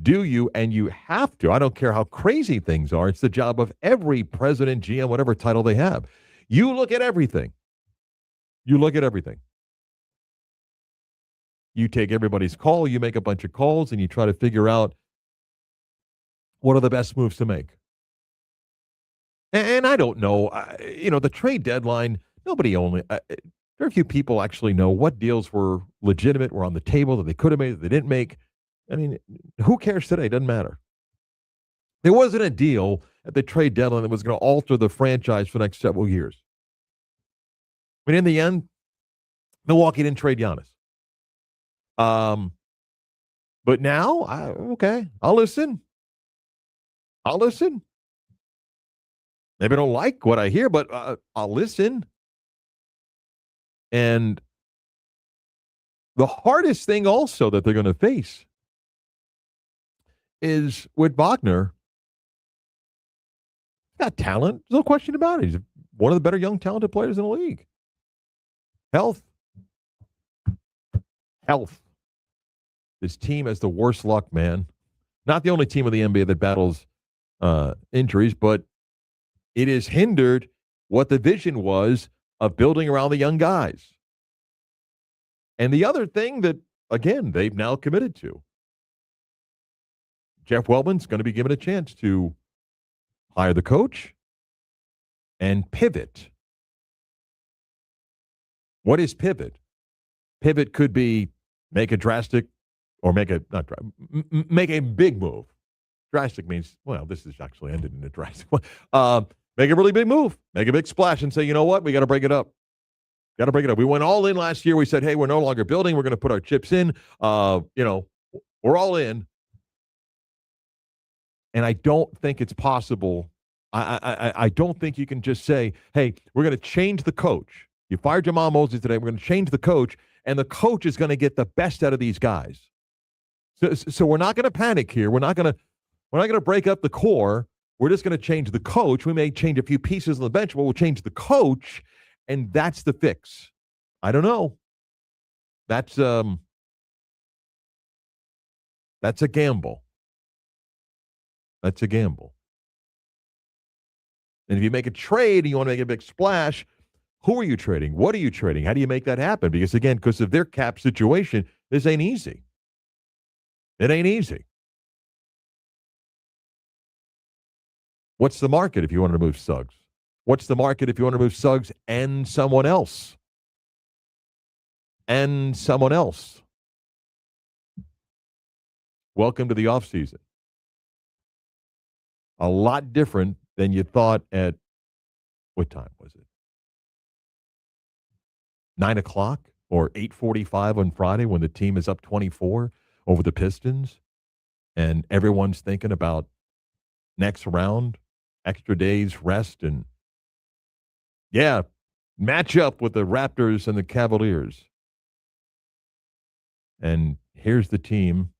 Do you? And you have to. I don't care how crazy things are. It's the job of every president, GM, whatever title they have. You look at everything. You look at everything. You take everybody's call, you make a bunch of calls, and you try to figure out what are the best moves to make. And I don't know, the trade deadline, very few people actually know what deals were legitimate, were on the table, that they could have made, that they didn't make. I mean, who cares today? It doesn't matter. There wasn't a deal at the trade deadline that was going to alter the franchise for the next several years. I mean, in the end, Milwaukee didn't trade Giannis. But now, okay, I'll listen. Maybe I don't like what I hear, but I'll listen. And the hardest thing also that they're going to face is with Wagner. He's got talent. There's no question about it. He's one of the better young talented players in the league. Health. This team has the worst luck, man. Not the only team in the NBA that battles injuries, but it has hindered what the vision was of building around the young guys. And the other thing that, again, they've now committed to, Jeff Weltman's going to be given a chance to hire the coach and pivot. What is pivot? Pivot could be make a drastic or make a big move. Drastic means, well, this has actually ended in a drastic one. Make a really big move. Make a big splash and say, you know what? We got to break it up. We went all in last year. We said, hey, we're no longer building. We're going to put our chips in. We're all in. And I don't think it's possible. I don't think you can just say, hey, we're going to change the coach. You fired Jamal Mosley today. We're going to change the coach, and the coach is going to get the best out of these guys. So we're not going to panic here. We're not going to break up the core. We're just going to change the coach. We may change a few pieces on the bench, but we'll change the coach, and that's the fix. I don't know. That's a gamble. That's a gamble. And if you make a trade and you want to make a big splash, who are you trading? What are you trading? How do you make that happen? Because, again, because of their cap situation, this ain't easy. It ain't easy. What's the market if you want to move Suggs? What's the market if you want to move Suggs and someone else? Welcome to the offseason. A lot different than you thought at, what time was it? 9 o'clock or 8:45 on Friday when the team is up 24 over the Pistons and everyone's thinking about next round, extra days, rest, and match up with the Raptors and the Cavaliers. And here's the team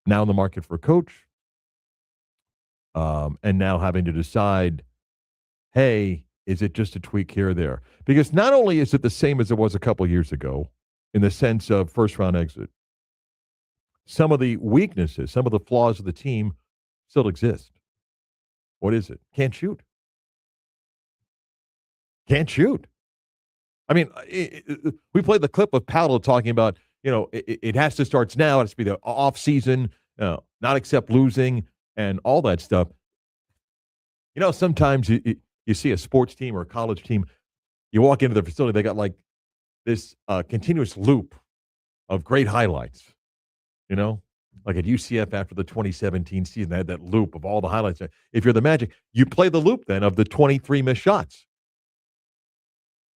now in the market for a coach, and now having to decide, hey, is it just a tweak here or there? Because not only is it the same as it was a couple years ago in the sense of first-round exit, some of the weaknesses, some of the flaws of the team still exist. What is it? Can't shoot. I mean, we played the clip of Paolo talking about, it has to start now. It has to be the off season, not accept losing and all that stuff. Sometimes you see a sports team or a college team, you walk into the facility, they got like this continuous loop of great highlights, like at UCF after the 2017 season, they had that loop of all the highlights. If you're the Magic, you play the loop then of the 23 missed shots.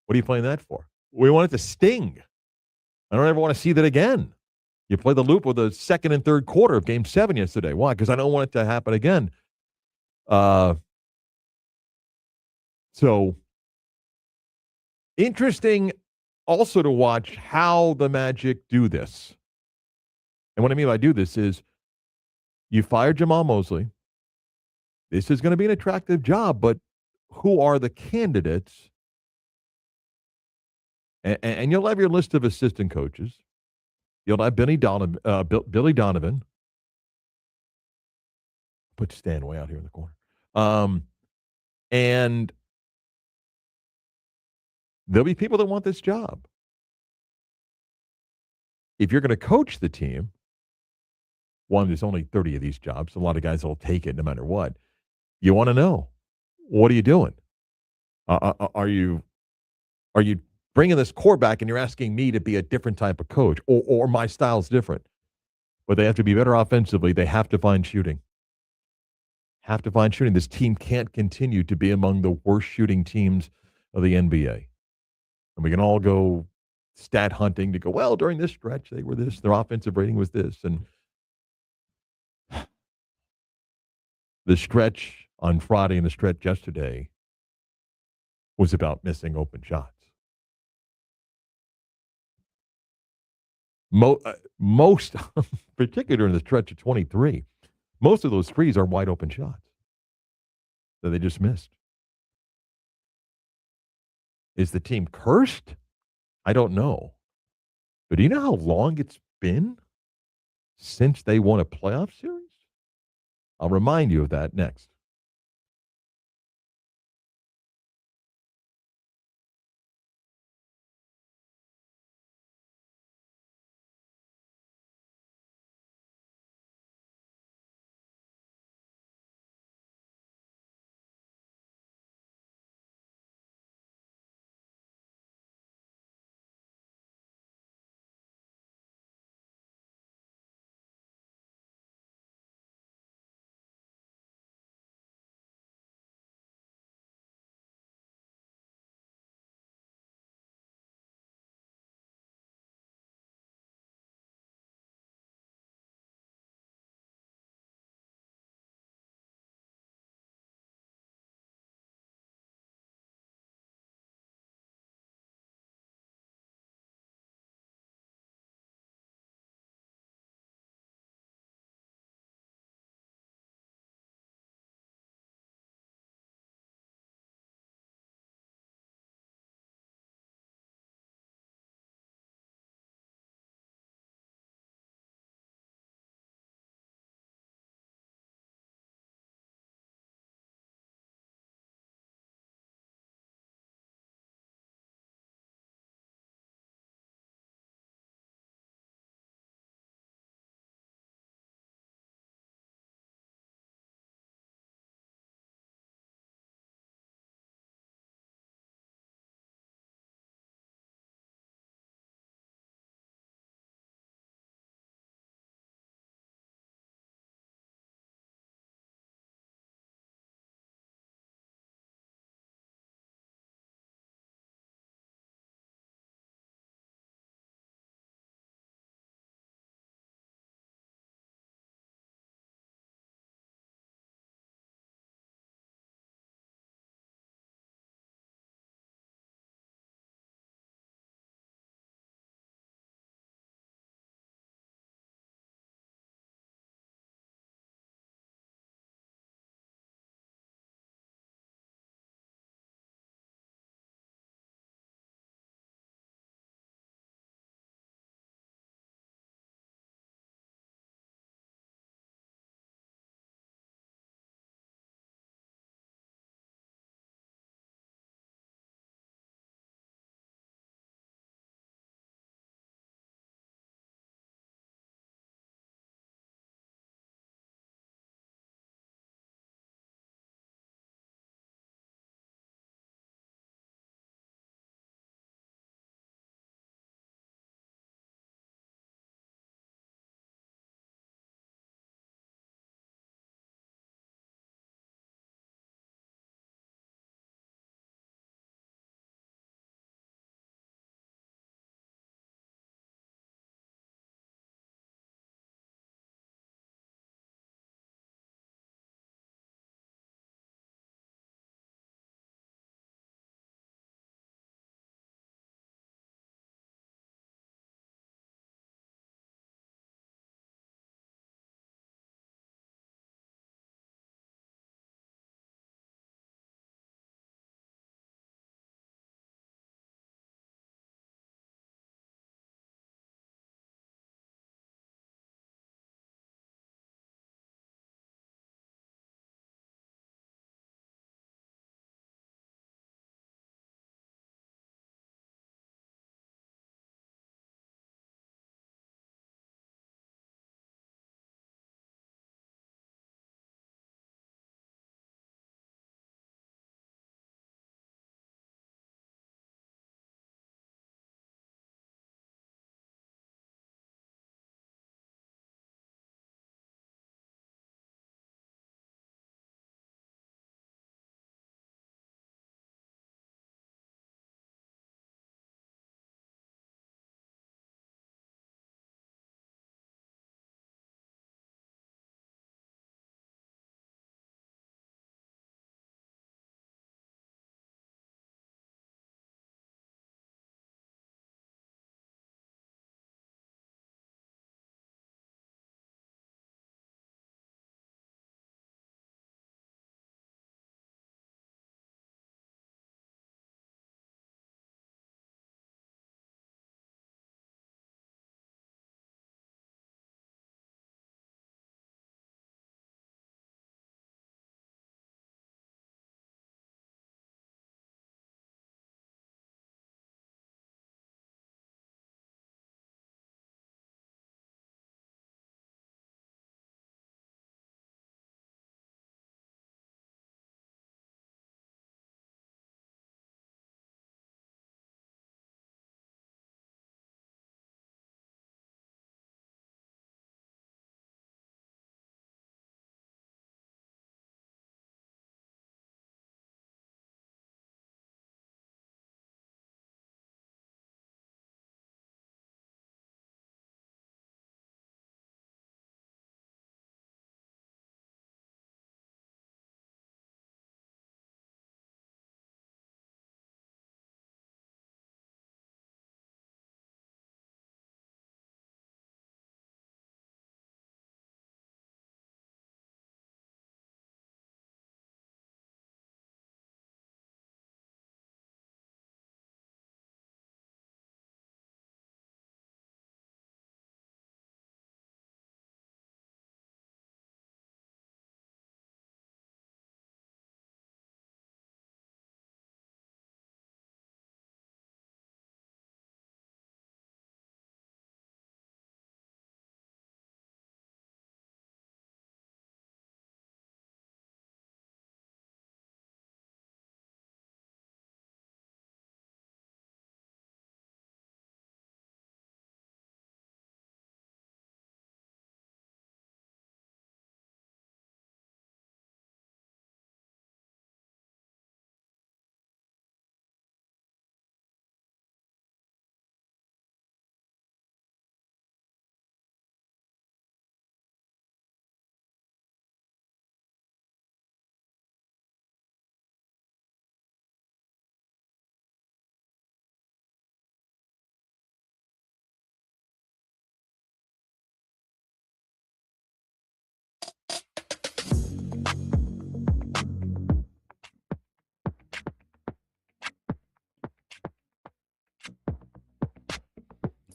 What are you playing that for? We want it to sting. I don't ever want to see that again. You play the loop with the second and third quarter of Game 7 yesterday. Why? Because I don't want it to happen again. So interesting also to watch how the Magic do this. And what I mean by do this is you fire Jamal Mosley. This is going to be an attractive job, but who are the candidates? And you'll have your list of assistant coaches. You'll have Billy Donovan. Put Stan way out here in the corner. And there'll be people that want this job. If you're going to coach the team, one, there's only 30 of these jobs. A lot of guys will take it no matter what. You want to know, what are you doing? Are you bringing this core back and you're asking me to be a different type of coach, or my style's different? But they have to be better offensively. They have to find shooting. This team can't continue to be among the worst shooting teams of the NBA. And we can all go stat hunting to go, well, during this stretch, they were this, their offensive rating was this. And the stretch on Friday and the stretch yesterday was about missing open shots. Most, particularly in the stretch of 23, most of those threes are wide open shots that they just missed. Is the team cursed? I don't know. But do you know how long it's been since they won a playoff series? I'll remind you of that next.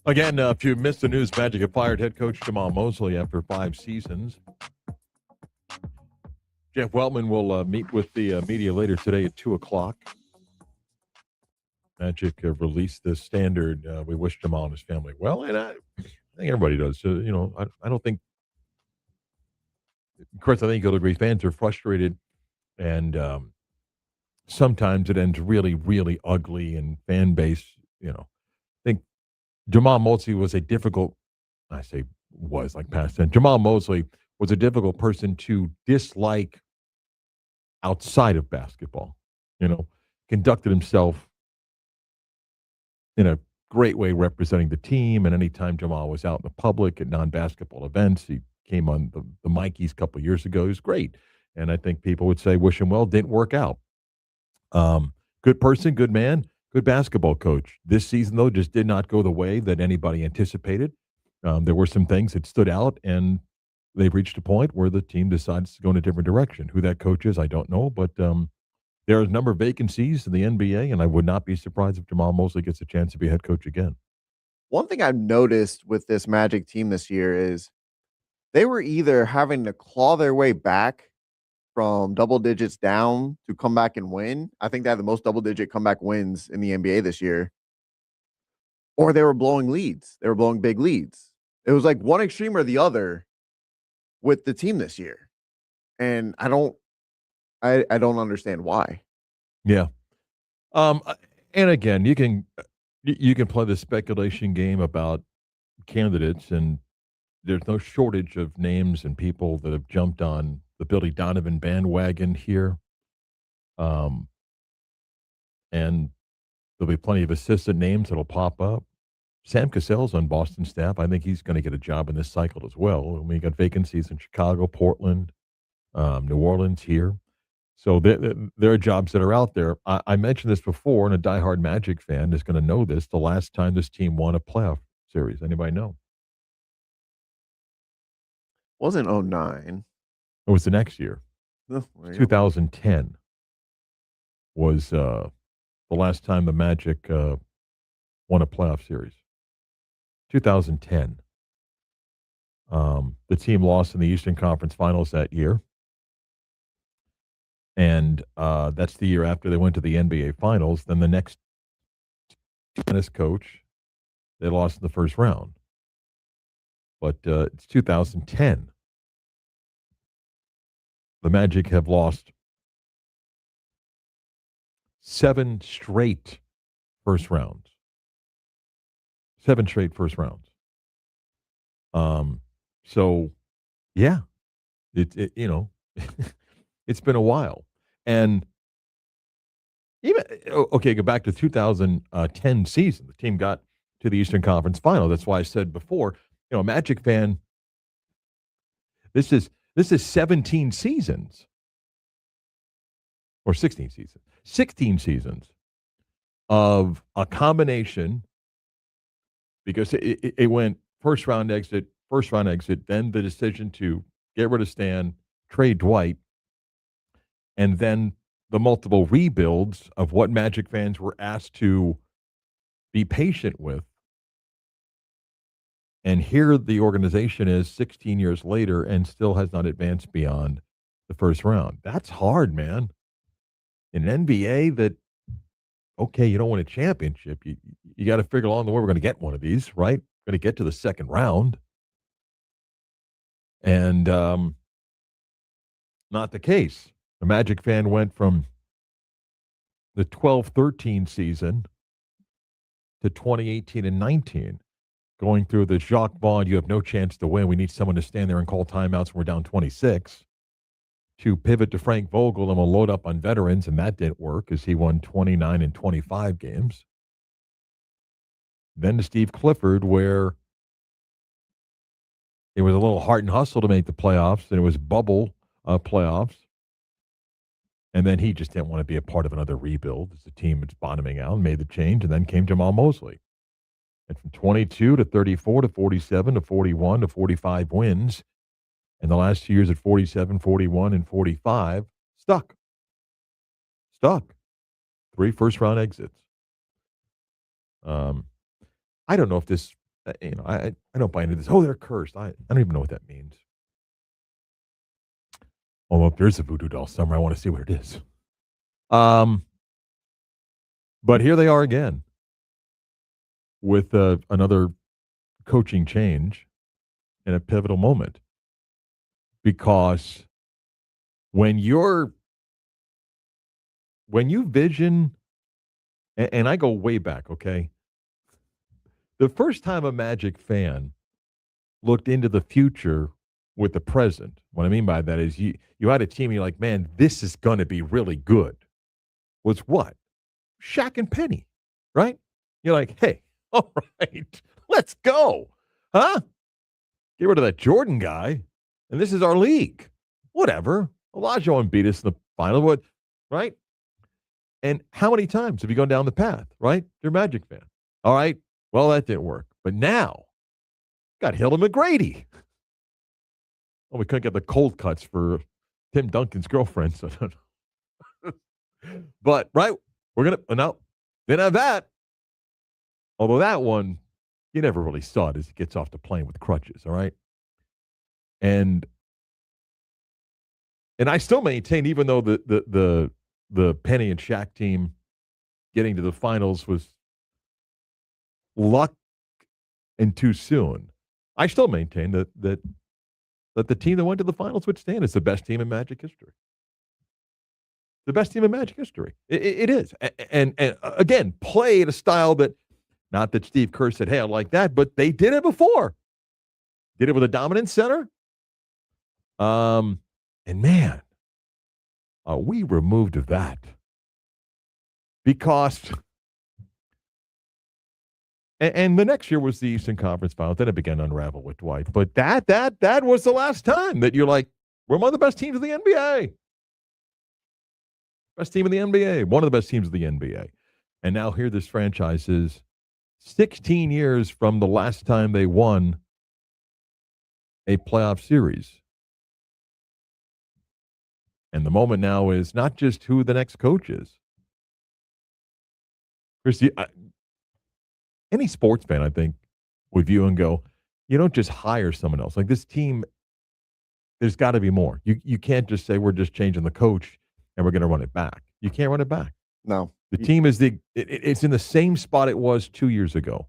Again, if you missed the news, Magic have fired head coach Jamal Mosley after 5 seasons. Jeff Weltman will meet with the media later today at 2 o'clock. Magic released the standard. We wish Jamal and his family well, and I think everybody does. I don't think, of course, I think you'll agree, fans are frustrated, and sometimes it ends really, really ugly, and fan base, I think Jamal Mosley was a difficult, I say was like past tense, Jamal Mosley was a difficult person to dislike outside of basketball, conducted himself in a great way representing the team. And anytime Jamal was out in the public at non-basketball events, he came on the Mikeys a couple of years ago. He was great. And I think people would say, wish him well, didn't work out. Good person, good man, good basketball coach. This season, though, just did not go the way that anybody anticipated. There were some things that stood out, and they've reached a point where the team decides to go in a different direction. Who that coach is, I don't know, but there are a number of vacancies in the NBA, and I would not be surprised if Jamal Mosley gets a chance to be head coach again. One thing I've noticed with this Magic team this year is they were either having to claw their way back from double digits down to come back and win. I think they had the most double-digit comeback wins in the NBA this year. Or they were blowing leads. They were blowing big leads. It was like one extreme or the other with the team this year. And I don't understand why. Yeah. And again, you can play the speculation game about candidates, and there's no shortage of names and people that have jumped on the Billy Donovan bandwagon here. And there'll be plenty of assistant names that'll pop up. Sam Cassell's on Boston staff. I think he's going to get a job in this cycle as well. We got vacancies in Chicago, Portland, New Orleans here. So there are jobs that are out there. I mentioned this before, and a diehard Magic fan is going to know this. The last time this team won a playoff series, anybody know? Wasn't 09. It was the next year. Oh, 2010 was the last time the Magic won a playoff series. 2010. The team lost in the Eastern Conference Finals that year. And that's the year after they went to the NBA Finals. Then the next tennis coach, they lost in the first round. But it's 2010. The Magic have lost 7 straight first rounds. 7 straight first rounds. So, yeah, it it's been a while. And even, okay, go back to 2010 season. The team got to the Eastern Conference Final. That's why I said before, a Magic fan, this is 17 seasons or 16 seasons. 16 seasons of a combination, because it went first round exit, then the decision to get rid of Stan, trade Dwight, and then the multiple rebuilds of what Magic fans were asked to be patient with. And here the organization is 16 years later and still has not advanced beyond the first round. That's hard, man. In an NBA that, okay, you don't win a championship. You got to figure along the way we're going to get one of these, right? We're going to get to the second round. And not the case. The Magic fan went from the 12-13 season to 2018 and 19, going through the Jacques Vaughn, you have no chance to win. We need someone to stand there and call timeouts when we're down 26, to pivot to Frank Vogel and we'll load up on veterans, and that didn't work as he won 29 and 25 games. Then to Steve Clifford, where it was a little heart and hustle to make the playoffs, and it was bubble playoffs. And then he just didn't want to be a part of another rebuild as the team was bottoming out, and made the change. And then came Jamal Mosley. And from 22 to 34 to 47 to 41 to 45 wins. And the last 2 years at 47, 41, and 45, stuck. 3 first-round exits. I don't know if this I don't buy into this. Oh, they're cursed. I don't even know what that means. Oh, well, there's a voodoo doll somewhere. I want to see what it is. But here they are again with another coaching change in a pivotal moment. Because when you vision, and I go way back, okay? The first time a Magic fan looked into the future with the present, what I mean by that is you had a team, and you're like, man, this is going to be really good. Was what? Shaq and Penny, right? You're like, hey, all right, let's go. Huh? Get rid of that Jordan guy, and this is our league. Whatever. Elijah beat us in the final, right? And how many times have you gone down the path, right? You're a Magic fan. All right. Well, that didn't work. But now, got Hill and McGrady. Well, we couldn't get the cold cuts for Tim Duncan's girlfriend. So, but, right, we're going to, no, didn't have that. Although that one, you never really saw it as he gets off the plane with crutches, all right? And I still maintain, even though the Penny and Shaq team getting to the finals was luck and too soon, I still maintain that the team that went to the finals would stand as the best team in Magic history. The best team in Magic history. It is. And again, played a style that, not that Steve Kerr said, hey, I like that, but they did it before. Did it with a dominant center. And man, we removed that because, and the next year was the Eastern Conference Finals. Then it began to unravel with Dwight. But that was the last time that you're like, we're one of the best teams of the NBA. Best team in the NBA. One of the best teams of the NBA. And now here this franchise is 16 years from the last time they won a playoff series. And the moment now is not just who the next coach is. Chris, any sports fan, I think, would view and go, you don't just hire someone else. Like this team, there's got to be more. You can't just say we're just changing the coach and we're going to run it back. You can't run it back. No. The team is it's in the same spot it was 2 years ago.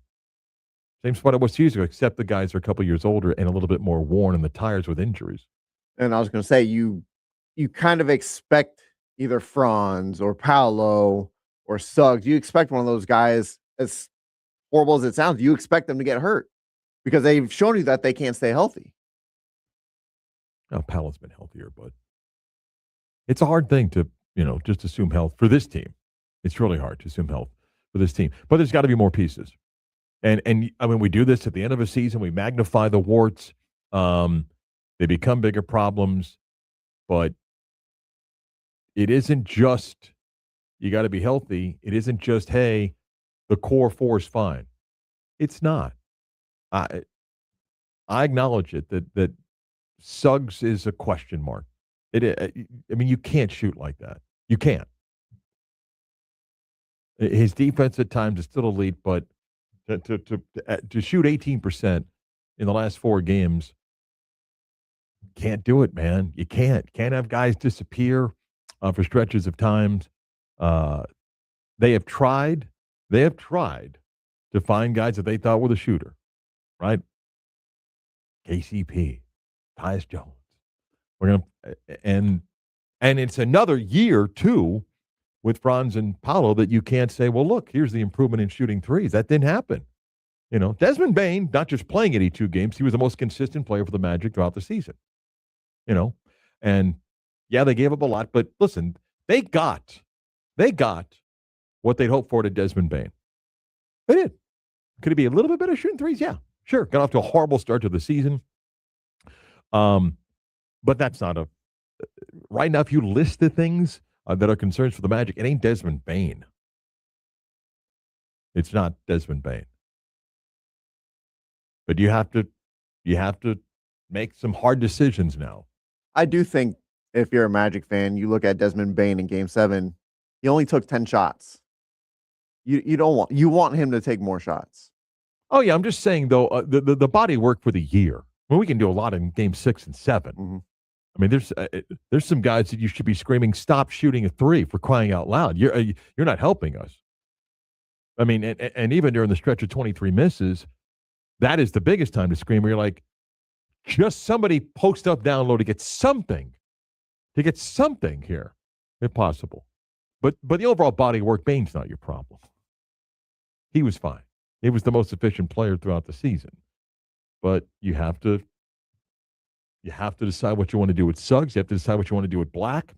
Same spot it was 2 years ago, except the guys are a couple years older and a little bit more worn in the tires with injuries. And I was going to say, you kind of expect either Franz or Paolo or Suggs. You expect one of those guys, as horrible as it sounds, you expect them to get hurt because they've shown you that they can't stay healthy. Now, Paolo's been healthier, but it's a hard thing to, just assume health for this team. It's really hard to assume health for this team. But there's got to be more pieces. And I mean, we do this at the end of a season. We magnify the warts. They become bigger problems. But it isn't just, you got to be healthy. It isn't just, hey, the core four is fine. It's not. I acknowledge it, that Suggs is a question mark. I mean, you can't shoot like that. You can't. His defense at times is still elite, but to shoot 18% in the last 4 games, can't do it, man. You can't. Can't have guys disappear for stretches of times. They have tried. They have tried to find guys that they thought were the shooter, right? KCP, Tyus Jones. We're gonna and it's another year too with Franz and Paolo that you can't say, well, look, here's the improvement in shooting threes. That didn't happen. Desmond Bane, not just playing 82 games, he was the most consistent player for the Magic throughout the season. And yeah, they gave up a lot, but listen, they got what they'd hoped for to Desmond Bane. They did. Could it be a little bit better shooting threes? Yeah, sure. Got off to a horrible start to the season. But that's not right now. If you list the things that are concerns for the Magic, it ain't Desmond Bane. It's not Desmond Bane. But you have to make some hard decisions now. I do think if you're a Magic fan, you look at Desmond Bane in Game 7, he only took 10 shots. You want him to take more shots. Oh yeah, I'm just saying though the body work for the year. Well, we can do a lot in game 6 and 7. Mhm. I mean, there's some guys that you should be screaming, "Stop shooting a three!" for crying out loud. You're not helping us. I mean, and even during the stretch of 23 misses, that is the biggest time to scream. Where you're like, just somebody post up, down low to get something here, if possible. But the overall body of work, Bain's not your problem. He was fine. He was the most efficient player throughout the season. But you have to decide what you want to do with Suggs. You have to decide what you want to do with Black.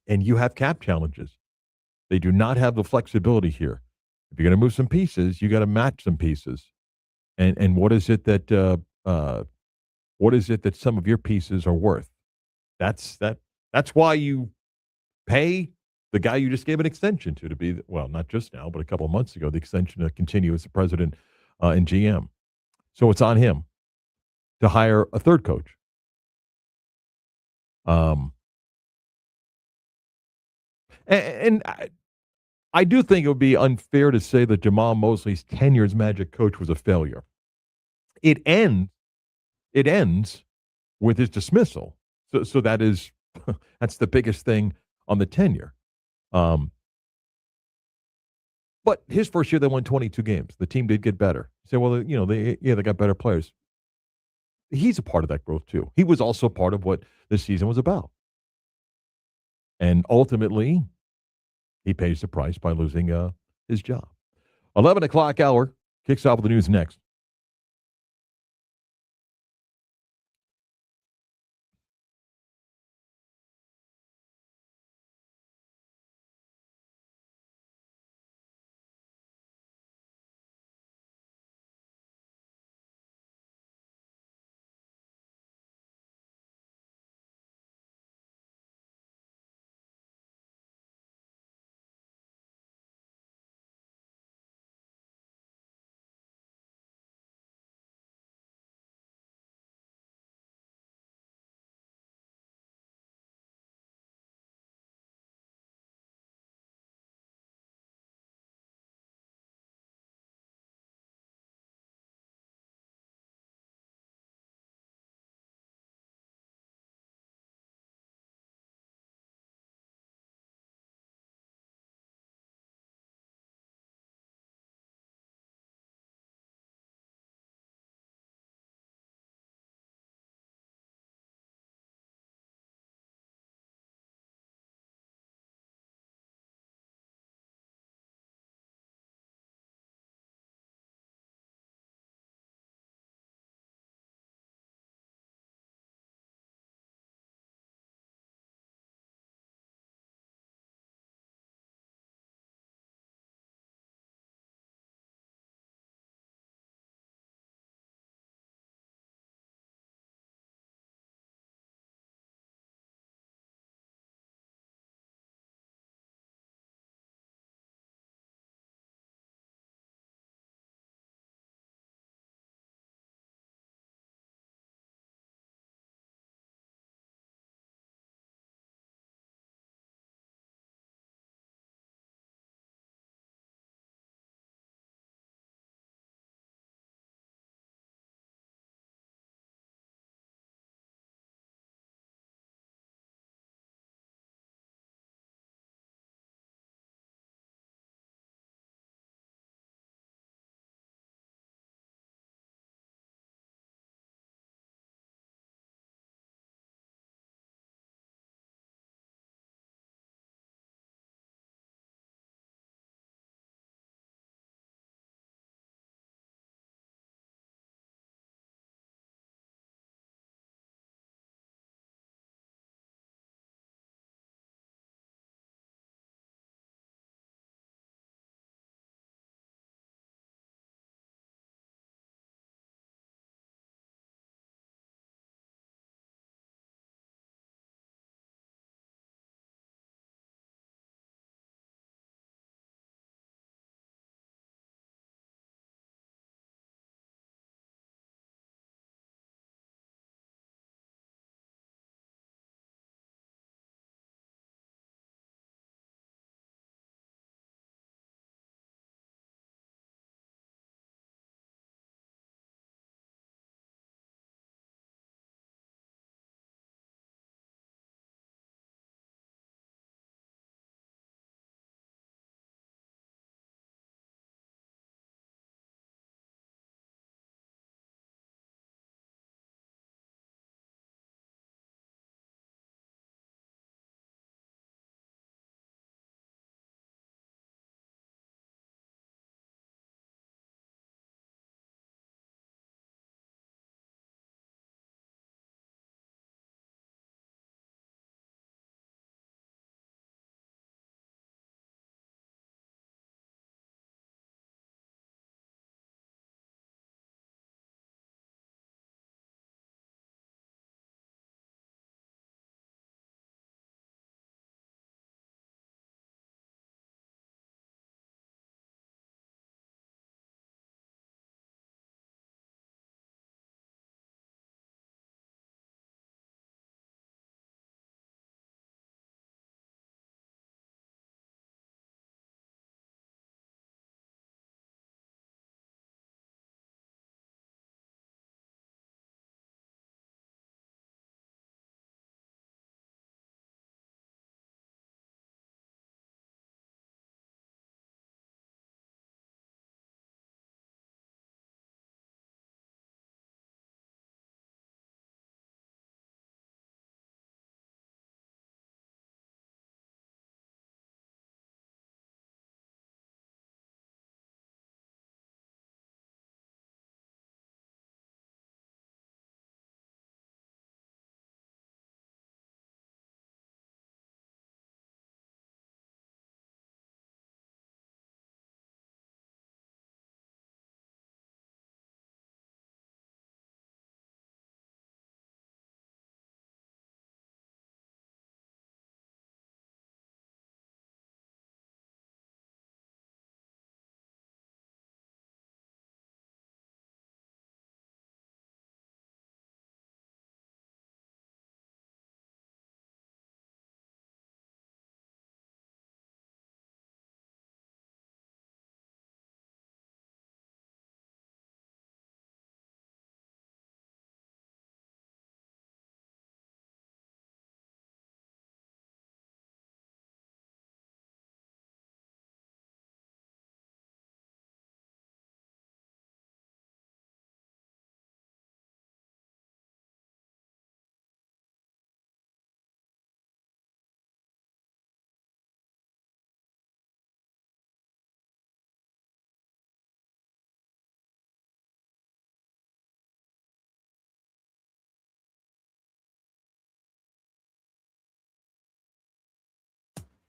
And you have cap challenges. They do not have the flexibility here. If you're going to move some pieces, you got to match some pieces. And what is it that some of your pieces are worth? That's why you pay the guy you just gave an extension to be, well, not just now, but a couple of months ago, the extension to continue as the president and GM. So it's on him to hire a third coach. And I do think it would be unfair to say that Jamal Mosley's tenure as Magic coach was a failure. It ends with his dismissal. So that is that's the biggest thing on the tenure. But his first year, they won 22 games. The team did get better. You say, well, they got better players. He's a part of that growth too. He was also part of what this season was about. And ultimately, he pays the price by losing his job. 11 o'clock hour kicks off with the news next.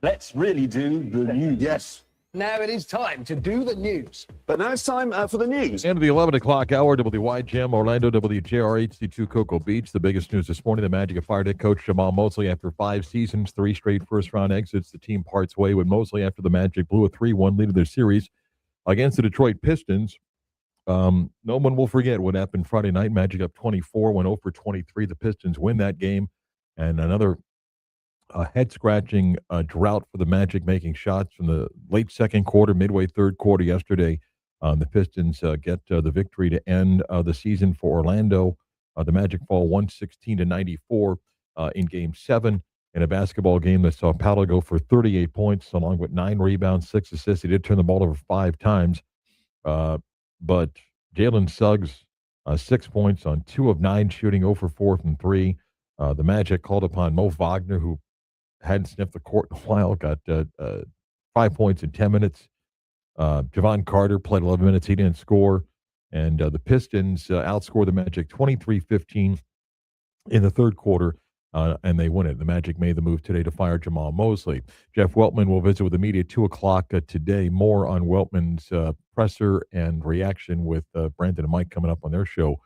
Let's really do the news. Yes. Now it is time to do the news. But now it's time for the news. End of the 11 o'clock hour, WYGM, Orlando, WJR, HD2, Cocoa Beach. The biggest news this morning, the Magic have fired head coach Jamal Mosley after 5 seasons, 3 straight first-round exits. The team parts way with Mosley after the Magic blew a 3-1 lead in their series against the Detroit Pistons. No one will forget what happened Friday night. Magic up 24, went 0 for 23. The Pistons win that game. And another head-scratching drought for the Magic, making shots from the late second quarter, midway third quarter yesterday. The Pistons get the victory to end the season for Orlando. The Magic fall 116-94 in Game 7 in a basketball game that saw Paolo go for 38 points, along with 9 rebounds, 6 assists. He did turn the ball over 5 times. But Jalen Suggs, 6 points on 2 of 9 shooting, 0 for 4 from 3. The Magic called upon Mo Wagner, who hadn't sniffed the court in a while, got 5 points in 10 minutes. Javon Carter played 11 minutes. He didn't score. And the Pistons outscored the Magic 23-15 in the third quarter, and they win it. The Magic made the move today to fire Jamal Mosley. Jeff Weltman will visit with the media at 2 o'clock today. More on Weltman's presser and reaction with Brandon and Mike coming up on their show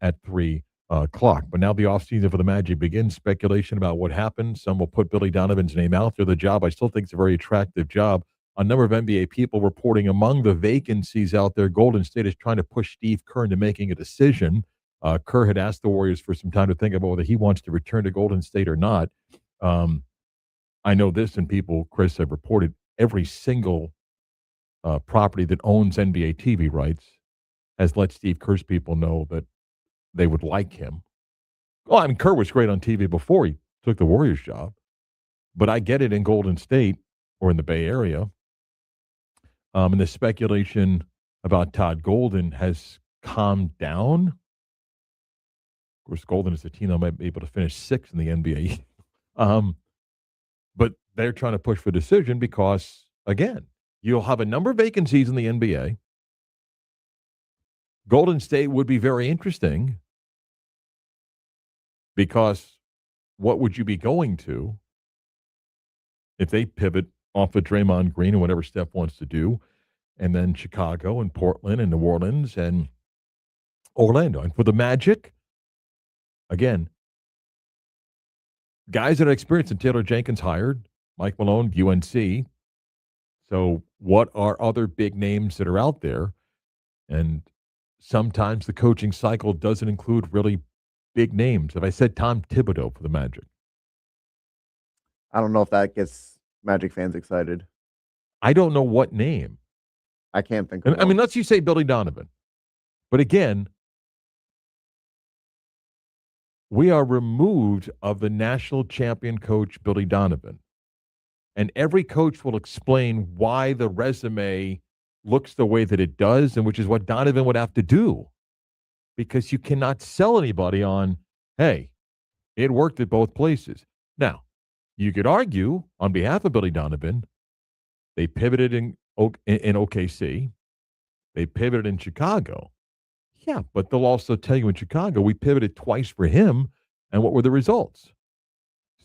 at 3 o'clock. But now the offseason for the Magic begins. Speculation about what happened. Some will put Billy Donovan's name out there. The job, I still think, is a very attractive job. A number of NBA people reporting among the vacancies out there, Golden State is trying to push Steve Kerr into making a decision. Kerr had asked the Warriors for some time to think about whether he wants to return to Golden State or not. I know this, and people, Chris, have reported every single property that owns NBA TV rights has let Steve Kerr's people know that they would like him. Well, I mean, Kerr was great on TV before he took the Warriors job, but I get it in Golden State or in the Bay Area. And the speculation about Todd Golden has calmed down. Of course, Golden is a team that might be able to finish 6th in the NBA. But they're trying to push for a decision because, again, you'll have a number of vacancies in the NBA. Golden State would be very interesting because what would you be going to if they pivot off of Draymond Green and whatever Steph wants to do, and then Chicago and Portland and New Orleans and Orlando? And for the Magic, again, guys that are experienced, and Taylor Jenkins hired, Mike Malone, UNC. So what are other big names that are out there? And sometimes the coaching cycle doesn't include really big names. If I said Tom Thibodeau for the Magic, I don't know if that gets Magic fans excited. I don't know what name. I can't think of I mean, let's you say Billy Donovan. But again, we are removed of the national champion coach, Billy Donovan. And every coach will explain why the resume looks the way that it does, and which is what Donovan would have to do. Because you cannot sell anybody on, hey, it worked at both places. Now, you could argue on behalf of Billy Donovan, they pivoted in OKC. They pivoted in Chicago. Yeah, but they'll also tell you in Chicago, we pivoted twice for him, and what were the results?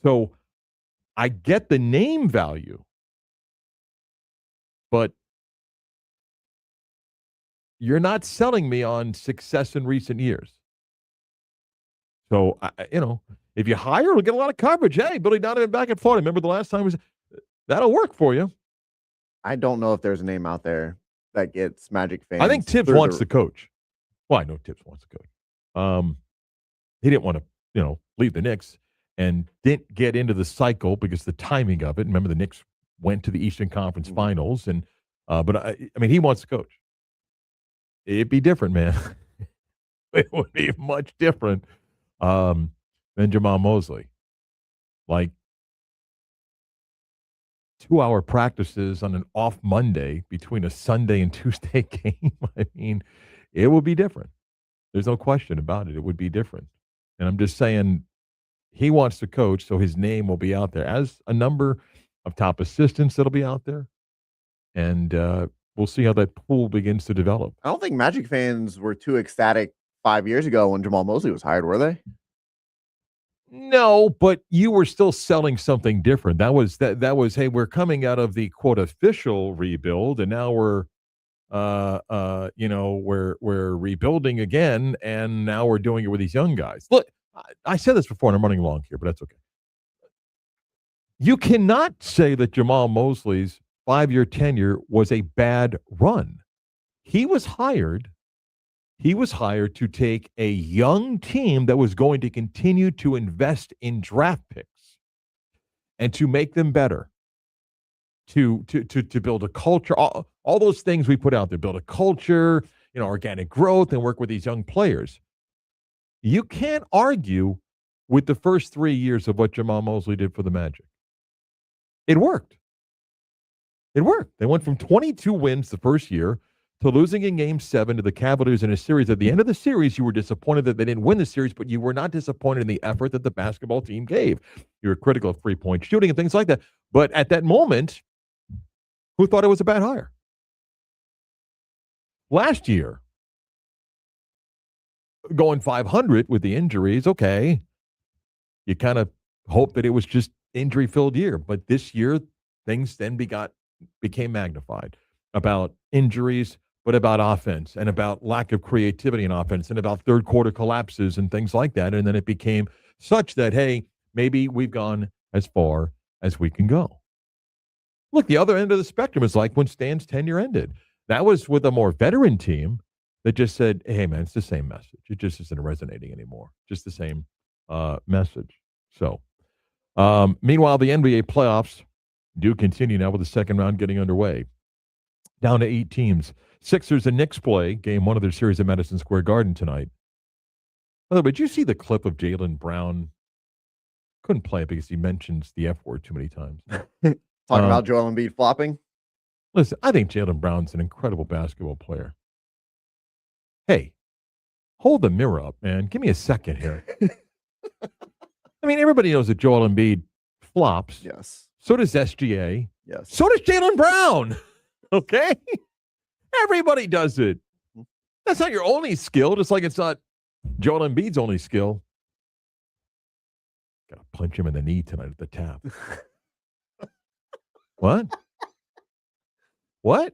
So I get the name value, but you're not selling me on success in recent years. So, if you hire, it'll get a lot of coverage. Hey, Billy Donovan back in Florida. Remember the last time that'll work for you. I don't know if there's a name out there that gets Magic fans. I think Tibbs wants to coach. Well, I know Tibbs wants to coach. He didn't want to, leave the Knicks and didn't get into the cycle because the timing of it. Remember, the Knicks went to the Eastern Conference Finals, and but I mean, he wants to coach. It'd be different, man. It would be much different than Jamal Mosley. Like 2-hour practices on an off Monday between a Sunday and Tuesday game. I mean, it would be different. There's no question about it. It would be different. And I'm just saying he wants to coach, so his name will be out there, as a number of top assistants that'll be out there. And we'll see how that pool begins to develop. I don't think Magic fans were too ecstatic 5 years ago when Jamal Mosley was hired, were they? No, but you were still selling something different. That was, hey, we're coming out of the quote official rebuild, and now we're rebuilding again, and now we're doing it with these young guys. Look, I said this before, and I'm running long here, but that's okay. You cannot say that Jamal Mosley's 5-year tenure was a bad run. He was hired to take a young team that was going to continue to invest in draft picks and to make them better, to build a culture, all those things we put out there, build a culture, organic growth, and work with these young players. You can't argue with the first 3 years of what Jamal Mosley did for the Magic. It worked. It worked. They went from 22 wins the first year to losing in Game 7 to the Cavaliers in a series. At the end of the series, you were disappointed that they didn't win the series, but you were not disappointed in the effort that the basketball team gave. You were critical of three-point shooting and things like that. But at that moment, who thought it was a bad hire? Last year, going 500 with the injuries, okay. You kind of hope that it was just injury-filled year. But this year, things then became magnified about injuries, but about offense and about lack of creativity in offense and about third quarter collapses and things like that. And then it became such that, hey, maybe we've gone as far as we can go. Look, the other end of the spectrum is like when Stan's tenure ended. That was with a more veteran team that just said, hey, man, it's the same message. It just isn't resonating anymore. Just the same message. So, meanwhile, the NBA playoffs do continue now with the second round getting underway. Down to 8 teams. Sixers and Knicks play game 1 of their series at Madison Square Garden tonight. By the way, did you see the clip of Jaylen Brown? Couldn't play it because he mentions the F word too many times. Talking about Joel Embiid flopping? Listen, I think Jaylen Brown's an incredible basketball player. Hey, hold the mirror up, man. Give me a second here. I mean, everybody knows that Joel Embiid flops. Yes. So does SGA. Yes. So does Jaylen Brown. Okay? Everybody does it. That's not your only skill, just like it's not Joel Embiid's only skill. Got to punch him in the knee tonight at the tap. What? What?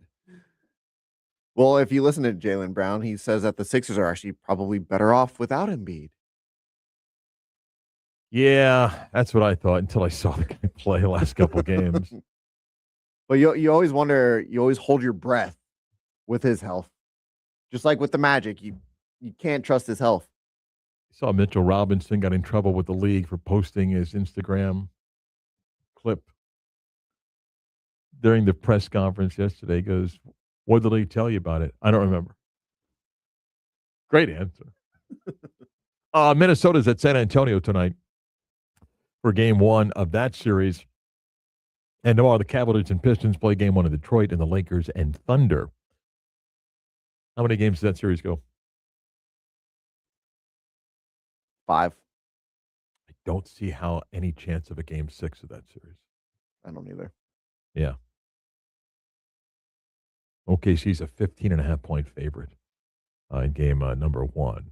Well, if you listen to Jaylen Brown, he says that the Sixers are actually probably better off without Embiid. Yeah, that's what I thought until I saw the guy play the last couple games. But you always wonder, you always hold your breath with his health. Just like with the Magic, you can't trust his health. Saw Mitchell Robinson got in trouble with the league for posting his Instagram clip during the press conference yesterday. He goes, what did the league tell you about it? I don't remember. Great answer. Minnesota's at San Antonio tonight for game 1 of that series. And tomorrow the Cavaliers and Pistons play game 1 in Detroit, and the Lakers and Thunder. How many games does that series go? 5. I don't see how any chance of a game 6 of that series. I don't either. Yeah. OKC's a 15.5-point favorite in game number 1.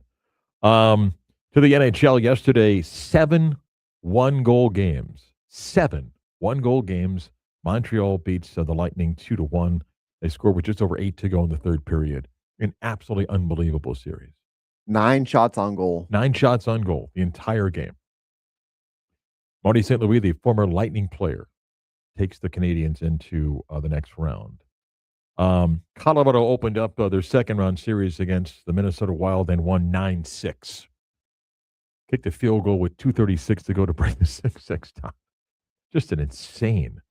To the NHL yesterday, 7 one-goal games. 7 one-goal games. Montreal beats the Lightning 2-1. They scored with just over 8 to go in the third period. An absolutely unbelievable series. 9 shots on goal. 9 shots on goal the entire game. Marty St. Louis, the former Lightning player, takes the Canadiens into the next round. Colorado opened up their second-round series against the Minnesota Wild and won 9-6. Kicked a field goal with 2:36 to go to break the 6-6 tie. Just an insane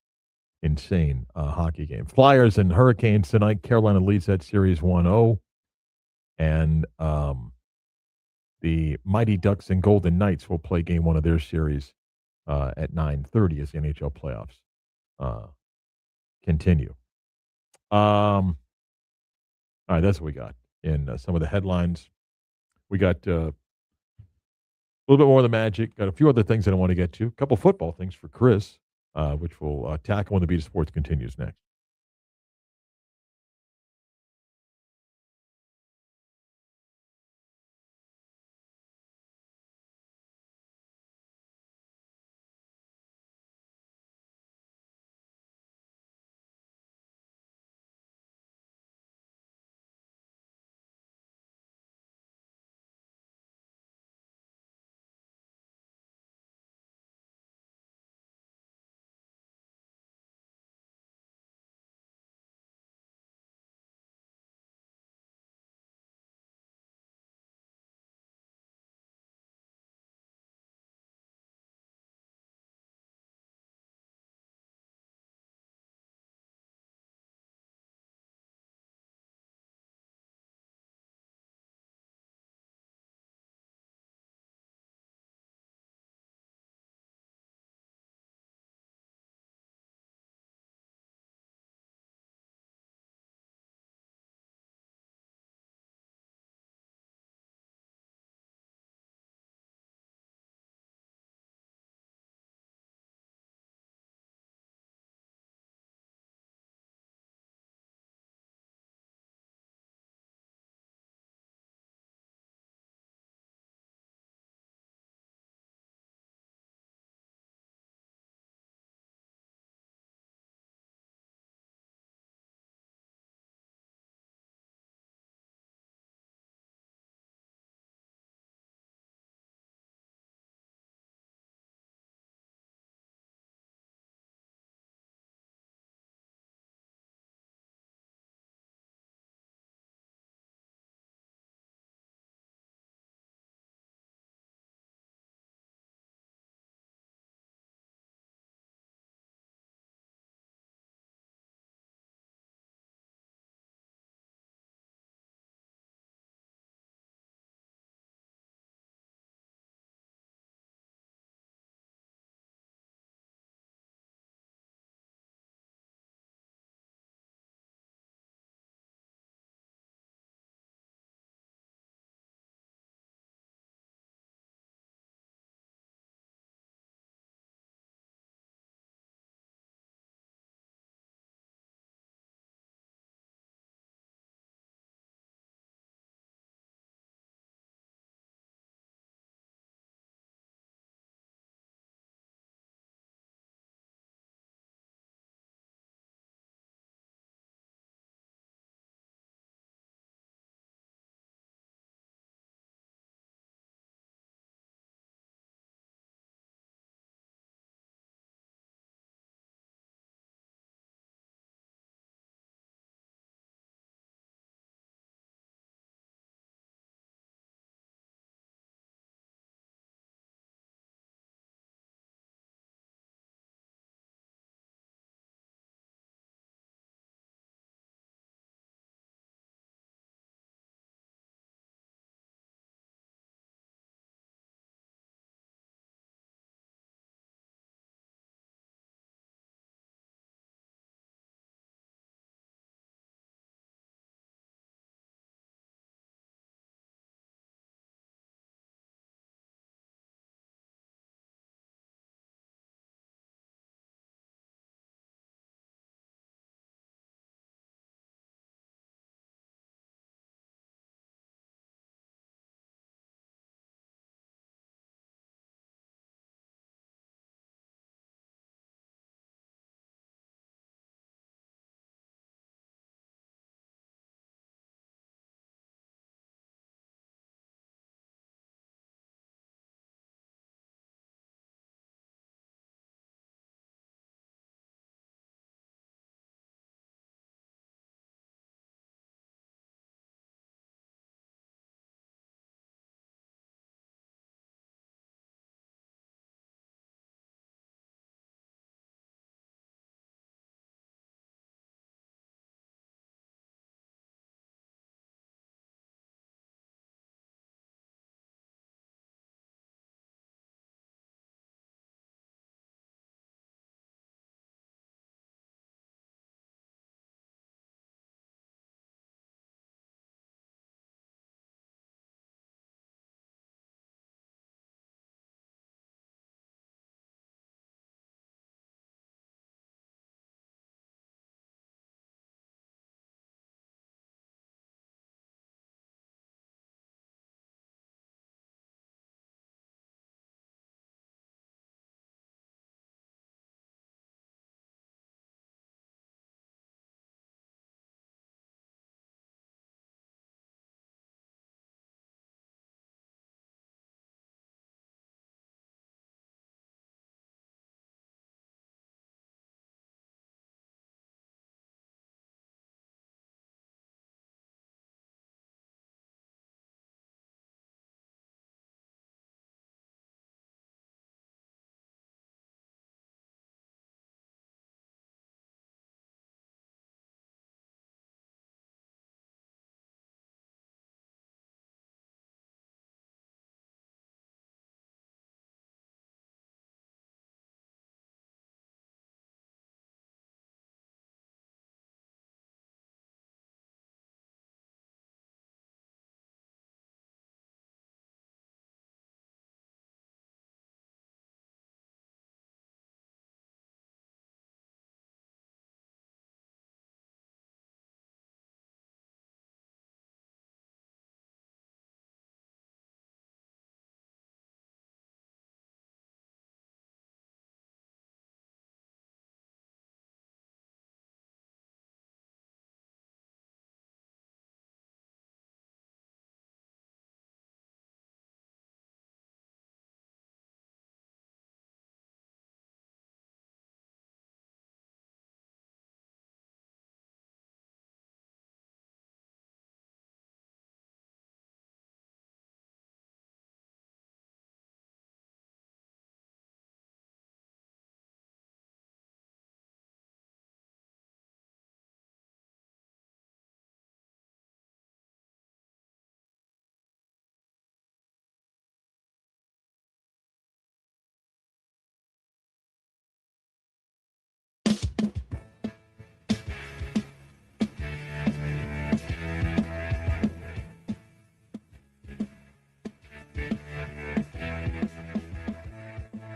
hockey game. Flyers and Hurricanes tonight. Carolina leads that series 1-0. And the Mighty Ducks and Golden Knights will play game 1 of their series at 9:30 as the NHL playoffs continue. All right, that's what we got in some of the headlines. We got a little bit more of the Magic. Got a few other things that I want to get to. A couple football things for Chris, which we'll tackle when the Beat of Sports continues next.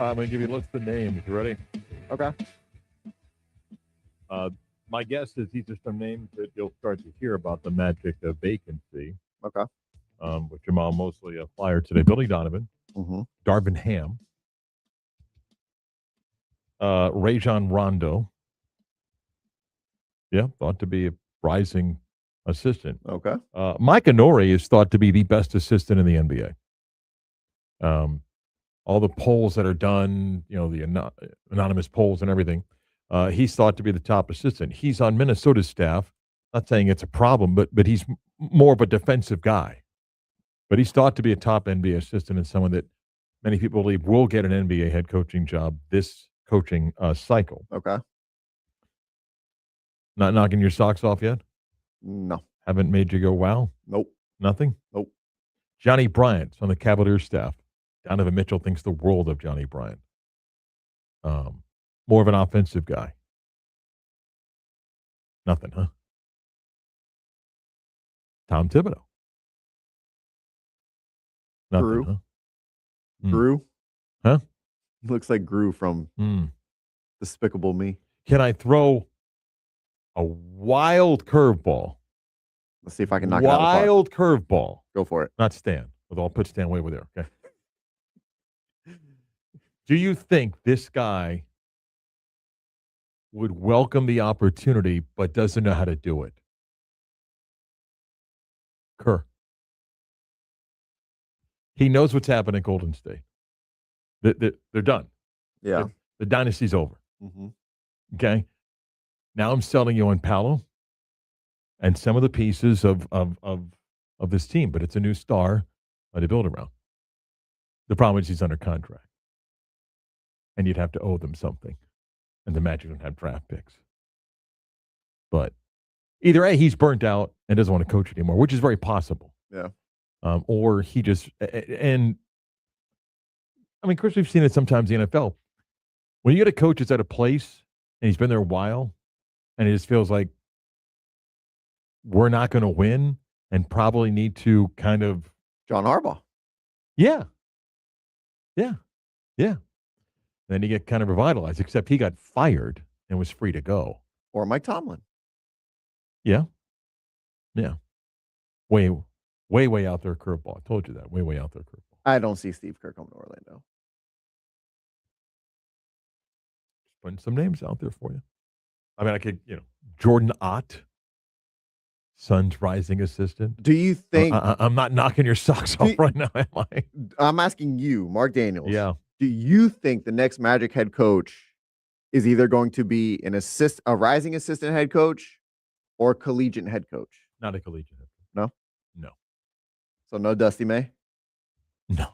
I'm going to give you a list of names. You ready? Okay. My guess is these are some names that you'll start to hear about the Magic vacancy, Okay. with Jamal Mosley a flyer today. Billy Donovan, Mm-hmm. Darvin Ham, Rajon Rondo. Yeah, thought to be a rising assistant. Okay. Mike Honore is thought to be the best assistant in the NBA. All the polls that are done, the anonymous polls and everything, he's thought to be the top assistant. He's on Minnesota's staff. Not saying it's a problem, but he's more of a defensive guy. But he's thought to be a top NBA assistant and someone that many people believe will get an NBA head coaching job this coaching cycle. Okay. Not knocking your socks off yet? No. Haven't made you go, wow? Nope. Nothing? Nope. Johnny Bryant's on the Cavaliers staff. Donovan Mitchell thinks the world of Johnny Bryant. More of an offensive guy. Nothing, huh? Tom Thibodeau. Nothing, Grew. huh? Grew. Huh? Looks like Grew from Despicable Me. Can I throw a wild curveball? Let's see if I can knock it out of the park. Wild curveball. Go for it. Not Stan. I'll put Stan way over there, okay? Do you think this guy would welcome the opportunity but doesn't know how to do it? Kerr. He knows what's happened at Golden State. They're done. Yeah. The dynasty's over. Mm-hmm. Okay? Now I'm selling you on Paolo and some of the pieces of this team, but it's a new star to build around. The problem is he's under contract. And you'd have to owe them something. And the Magic don't have draft picks. But either A, he's burnt out and doesn't want to coach anymore, which is very possible. Yeah. Or he just, and I mean, Chris, we've seen it sometimes in the NFL. When you get a coach that's at a place and he's been there a while and it just feels like we're not going to win and probably need to kind of. John Harbaugh. Yeah. Yeah. Yeah. Then you get kind of revitalized, except he got fired and was free to go. Or Mike Tomlin. Yeah. Yeah. Way out there curveball. I told you that. Way out there curveball. I don't see Steve Kerr coming to Orlando. Putting some names out there for you. I mean, I could, Jordan Ott, Suns rising assistant. Do you think I'm not knocking your socks off right now, am I? I'm asking you, Marc Daniels. Yeah. Do you think the next Magic head coach is either going to be a rising assistant head coach or a collegiate head coach? Not a collegiate head coach. No? No. So no Dusty May? No.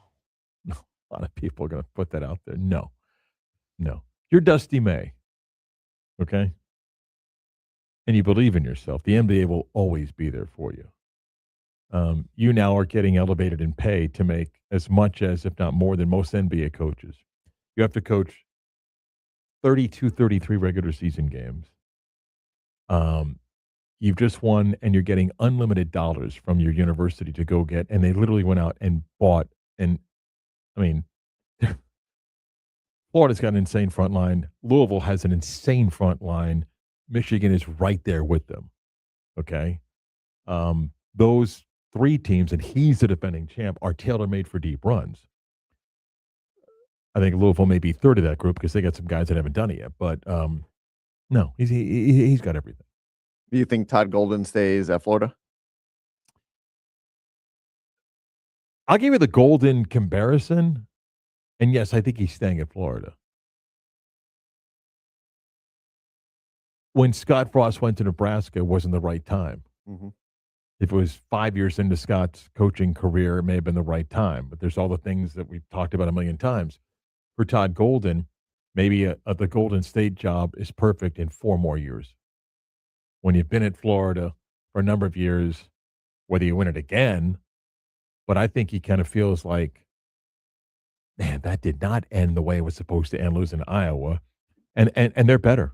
A lot of people are going to put that out there. No. You're Dusty May. Okay? And you believe in yourself. The NBA will always be there for you. You now are getting elevated in pay to make as much as, if not more than most NBA coaches. You have to coach 32, 33 regular season games. You've just won and you're getting unlimited dollars from your university to go get, and they literally went out and bought, and I mean, Florida's got an insane front line. Louisville has an insane front line. Michigan is right there with them. Okay? Those three teams, and he's the defending champ, are tailor-made for deep runs. I think Louisville may be third of that group because they got some guys that haven't done it yet. But no, he's got everything. Do you think Todd Golden stays at Florida? I'll give you the Golden comparison. And yes, I think he's staying at Florida. When Scott Frost went to Nebraska, it wasn't the right time. Mm-hmm. If it was 5 years into Scott's coaching career, it may have been the right time. But there's all the things that we've talked about a million times. For Todd Golden, maybe the Golden State job is perfect in 4 more years. When you've been at Florida for a number of years, whether you win it again, but I think he kind of feels like, man, that did not end the way it was supposed to end, losing to Iowa. And they're better.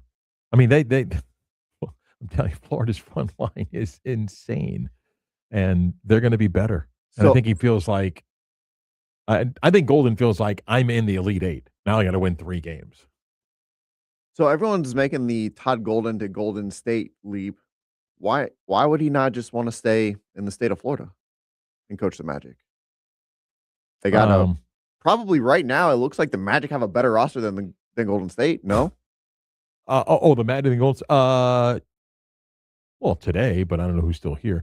I mean, they I'm telling you, Florida's front line is insane, and they're going to be better. And I think he feels like, I think Golden feels like I'm in the Elite Eight. Now I got to win 3 games. So everyone's making the Todd Golden to Golden State leap. Why would he not just want to stay in the state of Florida and coach the Magic? They got a probably right now. It looks like the Magic have a better roster than Golden State. No, the Magic and Golden. Well, today, but I don't know who's still here.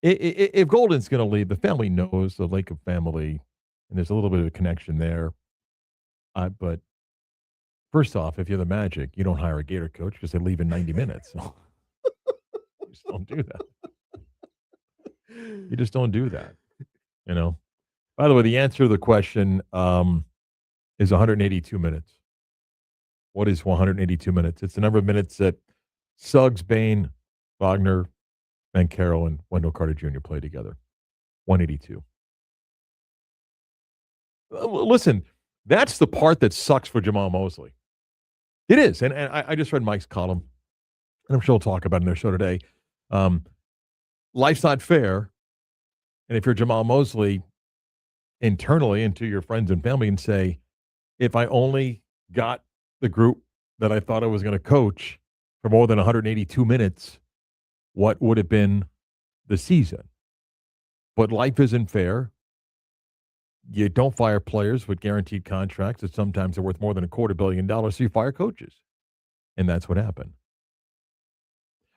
If Golden's going to leave, the family knows, the Lacob family, and there's a little bit of a connection there. But first off, if you're the Magic, you don't hire a Gator coach because they leave in 90 minutes. So you just don't do that. You just don't do that. You know. By the way, the answer to the question is 182 minutes. What is 182 minutes? It's the number of minutes that Suggs, Bain, Wagner, Van Carroll, and Wendell Carter Jr. play together. 182. Listen, that's the part that sucks for Jamal Mosley. It is. And I just read Mike's column, and I'm sure we'll talk about it in their show today. Life's not fair. And if you're Jamal Mosley, internally and to your friends and family, and say, if I only got the group that I thought I was going to coach for more than 182 minutes, what would have been the season? But life isn't fair. You don't fire players with guaranteed contracts that sometimes are worth more than $250 million, so you fire coaches. And that's what happened.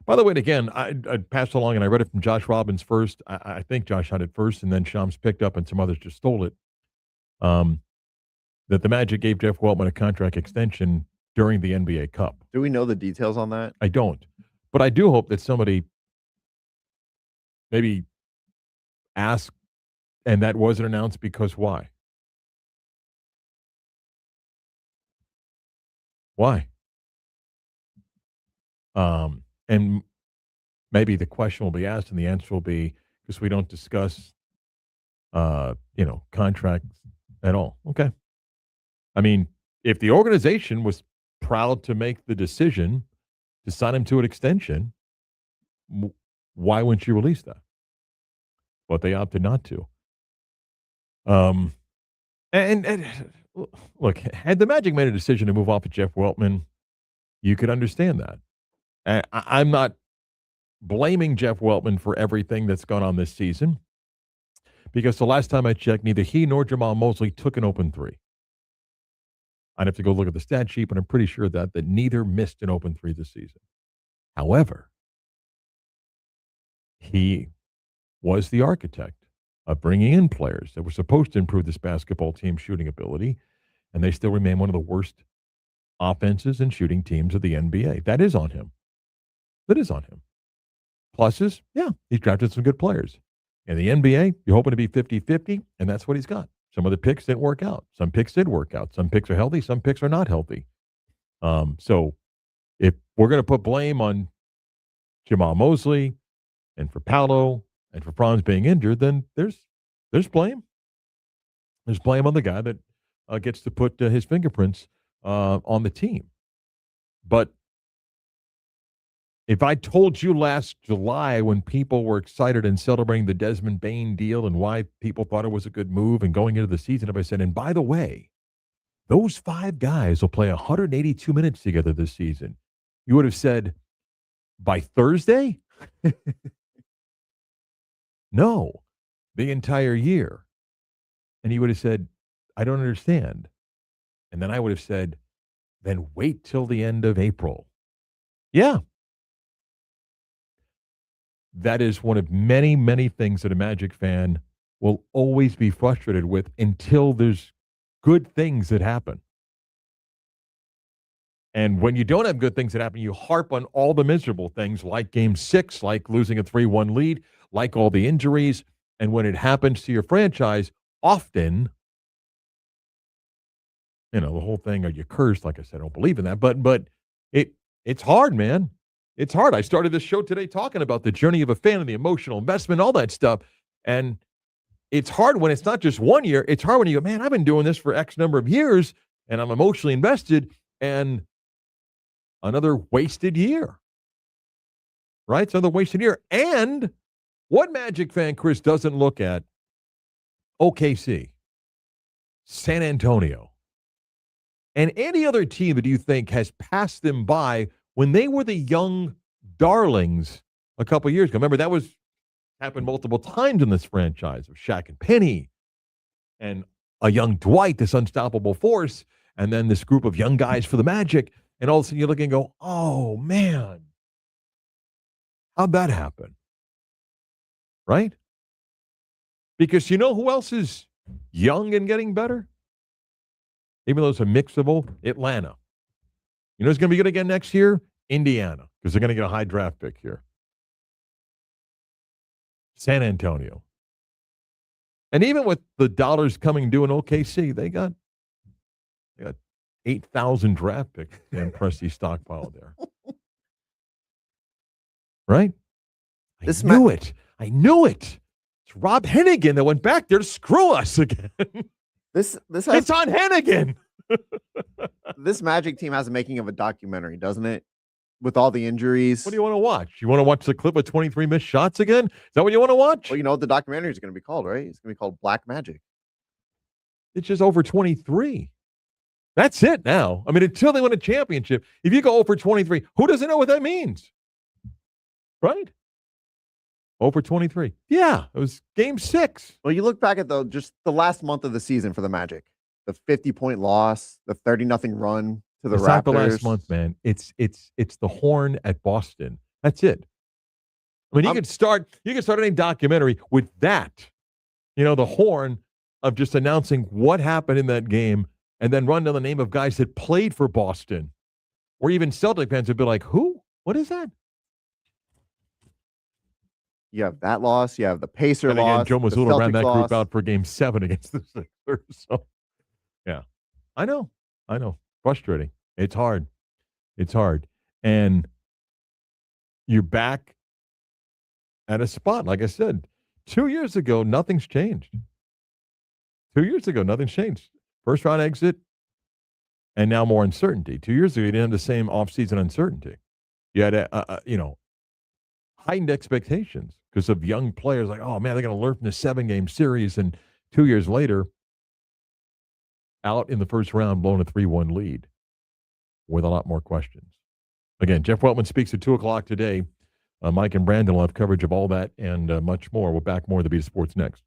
By the way, and again, I passed along and I read it from Josh Robbins first. I think Josh had it first, and then Shams picked up and some others just stole it. That the Magic gave Jeff Weltman a contract extension during the NBA Cup. Do we know the details on that? I don't. But I do hope that somebody maybe asked, and that wasn't announced because why? Why? And maybe the question will be asked and the answer will be because we don't discuss, contracts at all. Okay. I mean, if the organization was proud to make the decision to sign him to an extension, why wouldn't you release that? But they opted not to. And look, had the Magic made a decision to move off of Jeff Weltman, you could understand that. I'm not blaming Jeff Weltman for everything that's gone on this season because the last time I checked, neither he nor Jamal Mosley took an open three. I'd have to go look at the stat sheet, but I'm pretty sure that neither missed an open three this season. However, he was the architect of bringing in players that were supposed to improve this basketball team's shooting ability, and they still remain one of the worst offenses and shooting teams of the NBA. That is on him. That is on him. Pluses, yeah, he's drafted some good players. In the NBA, you're hoping to be 50-50, and that's what he's got. Some of the picks didn't work out. Some picks did work out. Some picks are healthy. Some picks are not healthy. So if we're going to put blame on Jamal Mosley and for Paolo and for Franz being injured, then there's blame. There's blame on the guy that gets to put his fingerprints on the team. But if I told you last July when people were excited and celebrating the Desmond Bane deal and why people thought it was a good move and going into the season, if I said, and by the way, those 5 guys will play 182 minutes together this season, you would have said, by Thursday? No, the entire year. And he would have said, I don't understand. And then I would have said, then wait till the end of April. Yeah. That is one of many, many things that a Magic fan will always be frustrated with until there's good things that happen. And when you don't have good things that happen, you harp on all the miserable things like Game 6, like losing a 3-1 lead, like all the injuries. And when it happens to your franchise, often, the whole thing, are you cursed? Like I said, I don't believe in that. But it's hard, man. It's hard. I started this show today talking about the journey of a fan and the emotional investment, all that stuff. And it's hard when it's not just 1 year. It's hard when you go, man, I've been doing this for X number of years and I'm emotionally invested, and another wasted year. Right? It's another wasted year. And what Magic fan, Chris, doesn't look at OKC? San Antonio, and any other team that you think has passed them by when they were the young darlings a couple years ago. Remember, that was happened multiple times in this franchise of Shaq and Penny and a young Dwight, this unstoppable force, and then this group of young guys for the Magic. And all of a sudden you look and go, oh, man, how'd that happen? Right? Because you know who else is young and getting better? Even though it's a mix of both, Atlanta. You know who's going to be good again next year? Indiana, because they're going to get a high draft pick here. San Antonio. And even with the dollars coming due in OKC, they got 8,000 draft picks in Presti stockpile there. Right? I knew it. It's Rob Hennigan that went back there to screw us again. It's on Hennigan. This Magic team has the making of a documentary, doesn't it? With all the injuries. What do you want to watch? You want to watch the clip of 23 missed shots again? Is that what you want to watch? Well, you know what the documentary is going to be called, right? It's going to be called Black Magic. It's just over 23. That's it now. I mean, until they win a championship, if you go over 23, who doesn't know what that means? Right? Over 23. Yeah, it was game 6. Well, you look back at just the last month of the season for the Magic. The 50-point loss, the 30-0 run to the It's Raptors. not the last month, man. It's the Horn at Boston. That's it. I mean, you could start any documentary with that. You know, the Horn of just announcing what happened in that game and then run down the name of guys that played for Boston. Or even Celtic fans would be like, who? What is that? You have that loss. You have the Pacer And again, loss. Joe Mazzulla ran that Celtics group loss. out for game 7 against the Sixers. So, yeah. I know. Frustrating. It's hard. And you're back at a spot. Like I said, 2 years ago, nothing's changed. 2 years ago, nothing's changed. First round exit, and now more uncertainty. 2 years ago, you didn't have the same offseason uncertainty. You had, heightened expectations because of young players like, oh, man, they're going to learn from the 7-game series. And 2 years later, out in the first round, blowing a 3-1 lead with a lot more questions. Again, Jeff Weltman speaks at 2 o'clock today. Mike and Brandon will have coverage of all that and much more. We'll back more of the Beat of Sports next.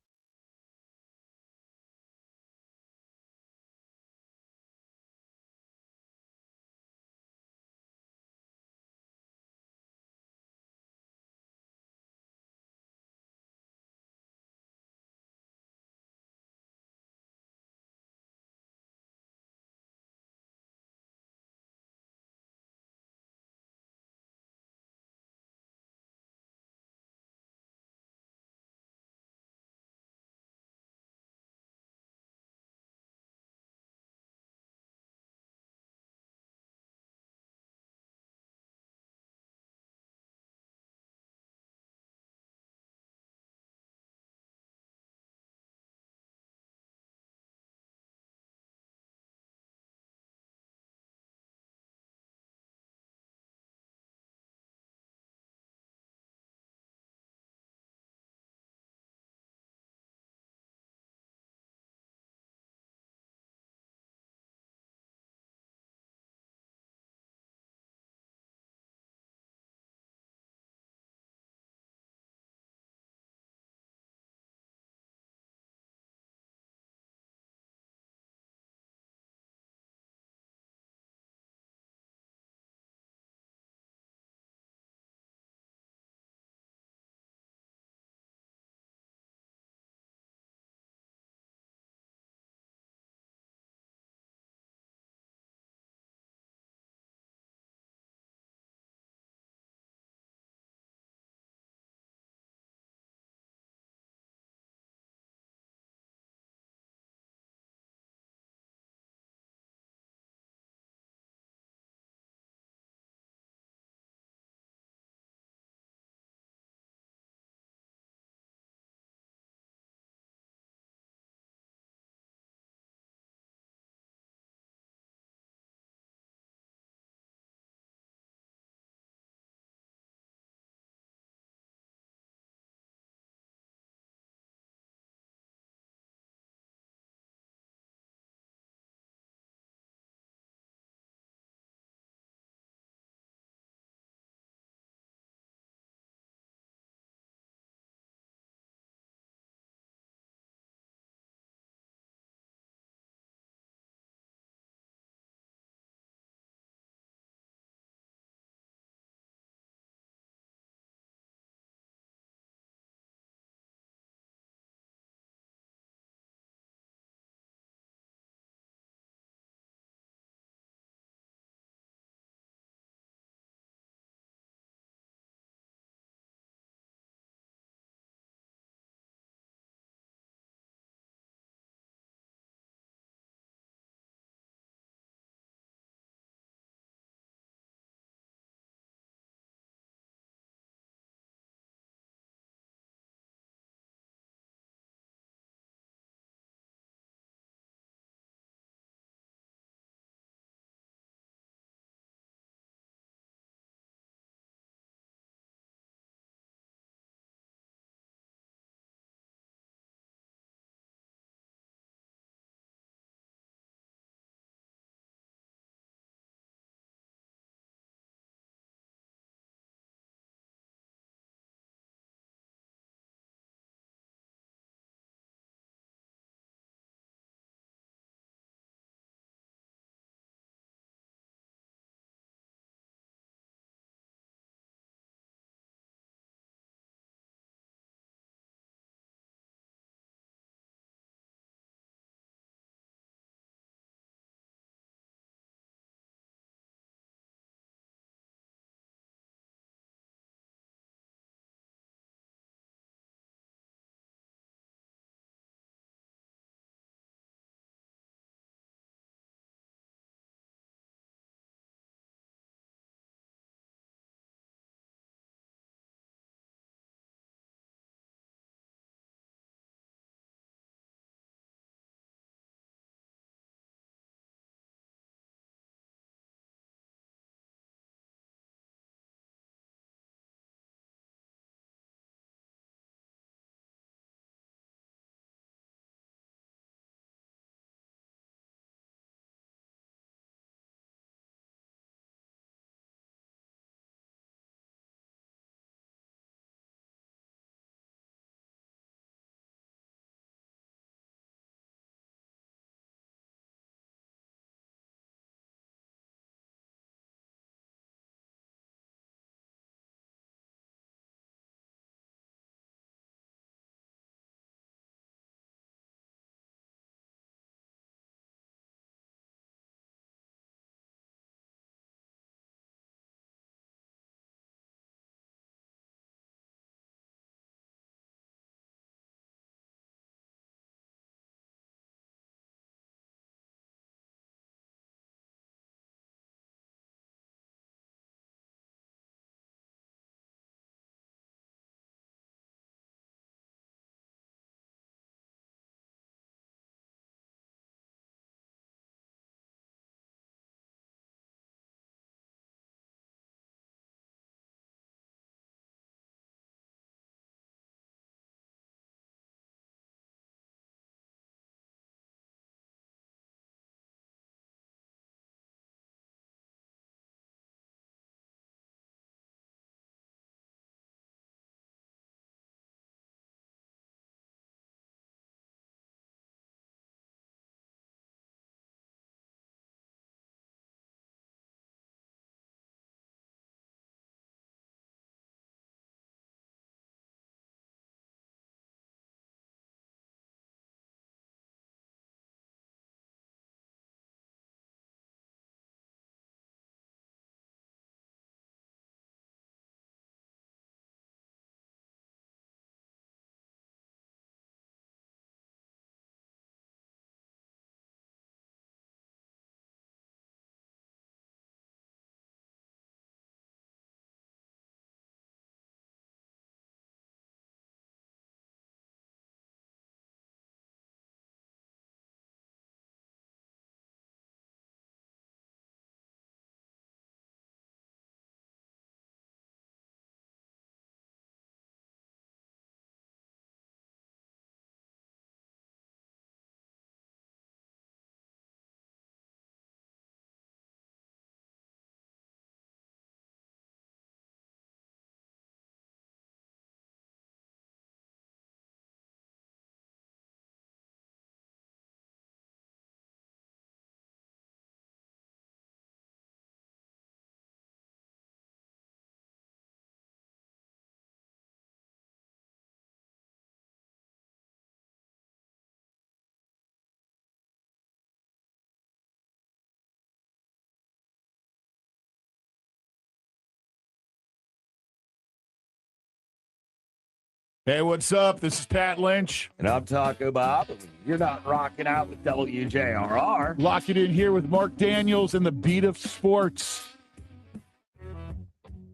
Hey, what's up? This is Pat Lynch. And I'm Taco Bob. You're not rocking out with WJRR. Lock it in here with Marc Daniels and the beat of sports.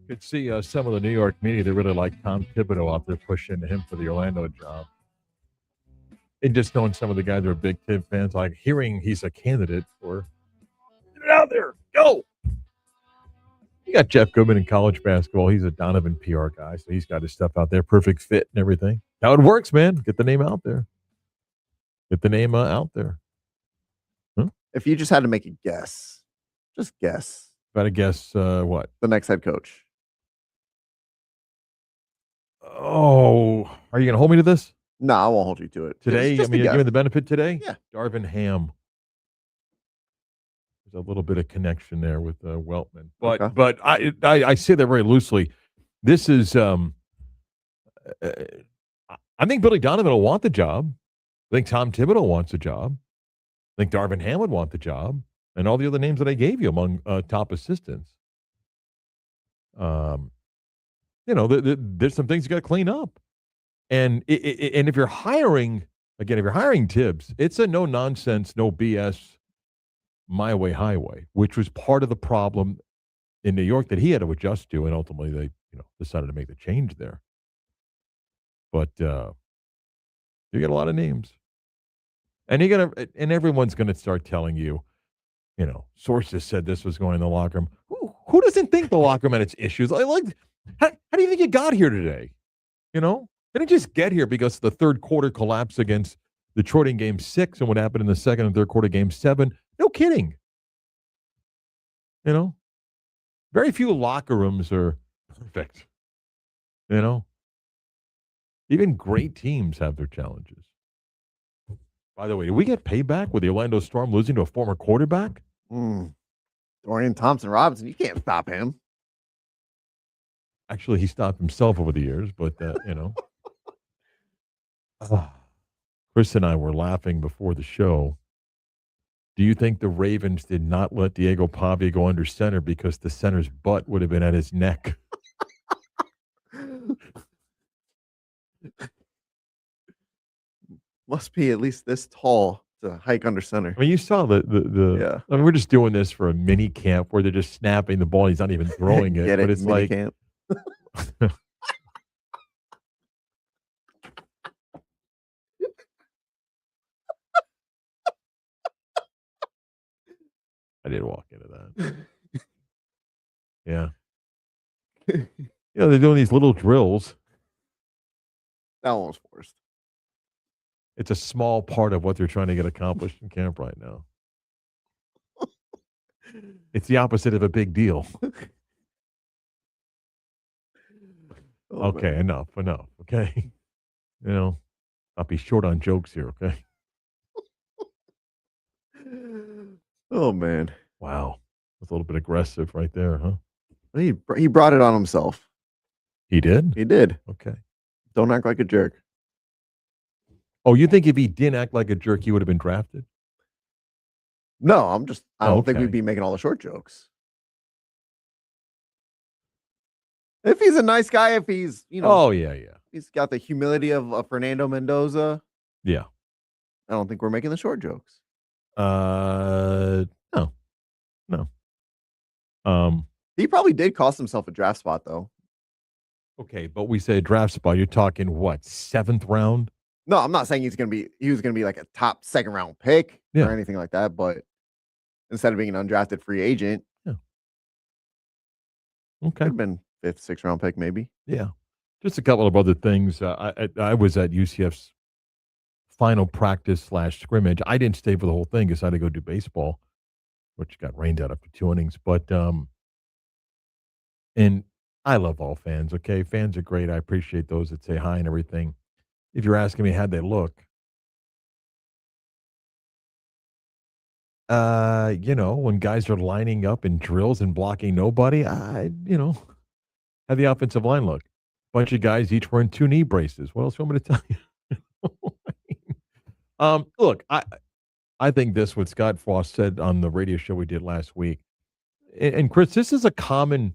Could see some of the New York media that really like Tom Thibodeau out there pushing him for the Orlando job. And just knowing some of the guys that are big Thib fans, like hearing he's a candidate for get it out there, go. You got Jeff Goodman in college basketball. He's a Donovan PR guy, so he's got his stuff out there, perfect fit and everything. How it works, man. Get the name out there. Get the name out there. If you just had to make a guess, just guess. Got to guess what? The next head coach. Oh, are you going to hold me to this? No, I won't hold you to it. Today, Just I mean, a you're guess. giving the benefit today? Yeah. Darvin Ham. There's a little bit of connection there with Weltman. But Okay. but I say that very loosely. This is I think Billy Donovan will want the job. I think Tom Thibodeau wants the job. I think Darvin Ham would want the job. And all the other names that I gave you among top assistants. There's some things you got to clean up. And and if you're hiring, again, if you're hiring Tibbs, it's a no nonsense, no BS, my way highway, which was part of the problem in New York that he had to adjust to, and ultimately they, decided to make the change there. But you get a lot of names, and and everyone's gonna start telling you, sources said this was going in the locker room. Who doesn't think the locker room had its issues? How do you think you got here today? Didn't just get here because of the third quarter collapse against Detroit in Game 6 and what happened in the second and third quarter Game 7. No kidding. Very few locker rooms are perfect. Even great teams have their challenges. By the way, did we get payback with the Orlando Storm losing to a former quarterback? Dorian Thompson-Robinson, you can't stop him. Actually, he stopped himself over the years, but, Chris and I were laughing before the show. Do you think the Ravens did not let Diego Pavia go under center because the center's butt would have been at his neck? Must be at least this tall to hike under center. I mean, you saw the Yeah. I mean, we're just doing this for a mini camp where they're just snapping the ball. He's not even throwing it, Get but it? it's Mini like camp. I did walk into that. Yeah. They're doing these little drills. That one was forced. It's a small part of what they're trying to get accomplished in camp right now. It's the opposite of a big deal. Okay, enough. Okay. I'll be short on jokes here, okay? Oh, man. Wow. That's a little bit aggressive right there, huh? He brought it on himself. He did? He did. Okay. Don't act like a jerk. Oh, you think if he didn't act like a jerk, he would have been drafted? No, I don't think Okay. we'd be making all the short jokes. If he's a nice guy, if he's, Oh, yeah. he's got the humility of Fernando Mendoza, Yeah. I don't think we're making the short jokes. No. He probably did cost himself a draft spot, though. Okay, but we say draft spot. You're talking what, 7th round? No, I'm not saying he was going to be like a top second round pick Yeah. or anything like that, but instead of being an undrafted free agent, Okay. could have been 5th, 6th round pick, maybe. Yeah. Just a couple of other things. I was at UCF's final practice / scrimmage. I didn't stay for the whole thing because I had to go do baseball, which got rained out after 2 innings. But, and I love all fans, okay? Fans are great. I appreciate those that say hi and everything. If you're asking me how'd they look, when guys are lining up in drills and blocking nobody, had the offensive line look. Bunch of guys each wearing 2 knee braces. What else do you want me to tell you? Look, I think this what Scott Frost said on the radio show we did last week. And Chris, this is a common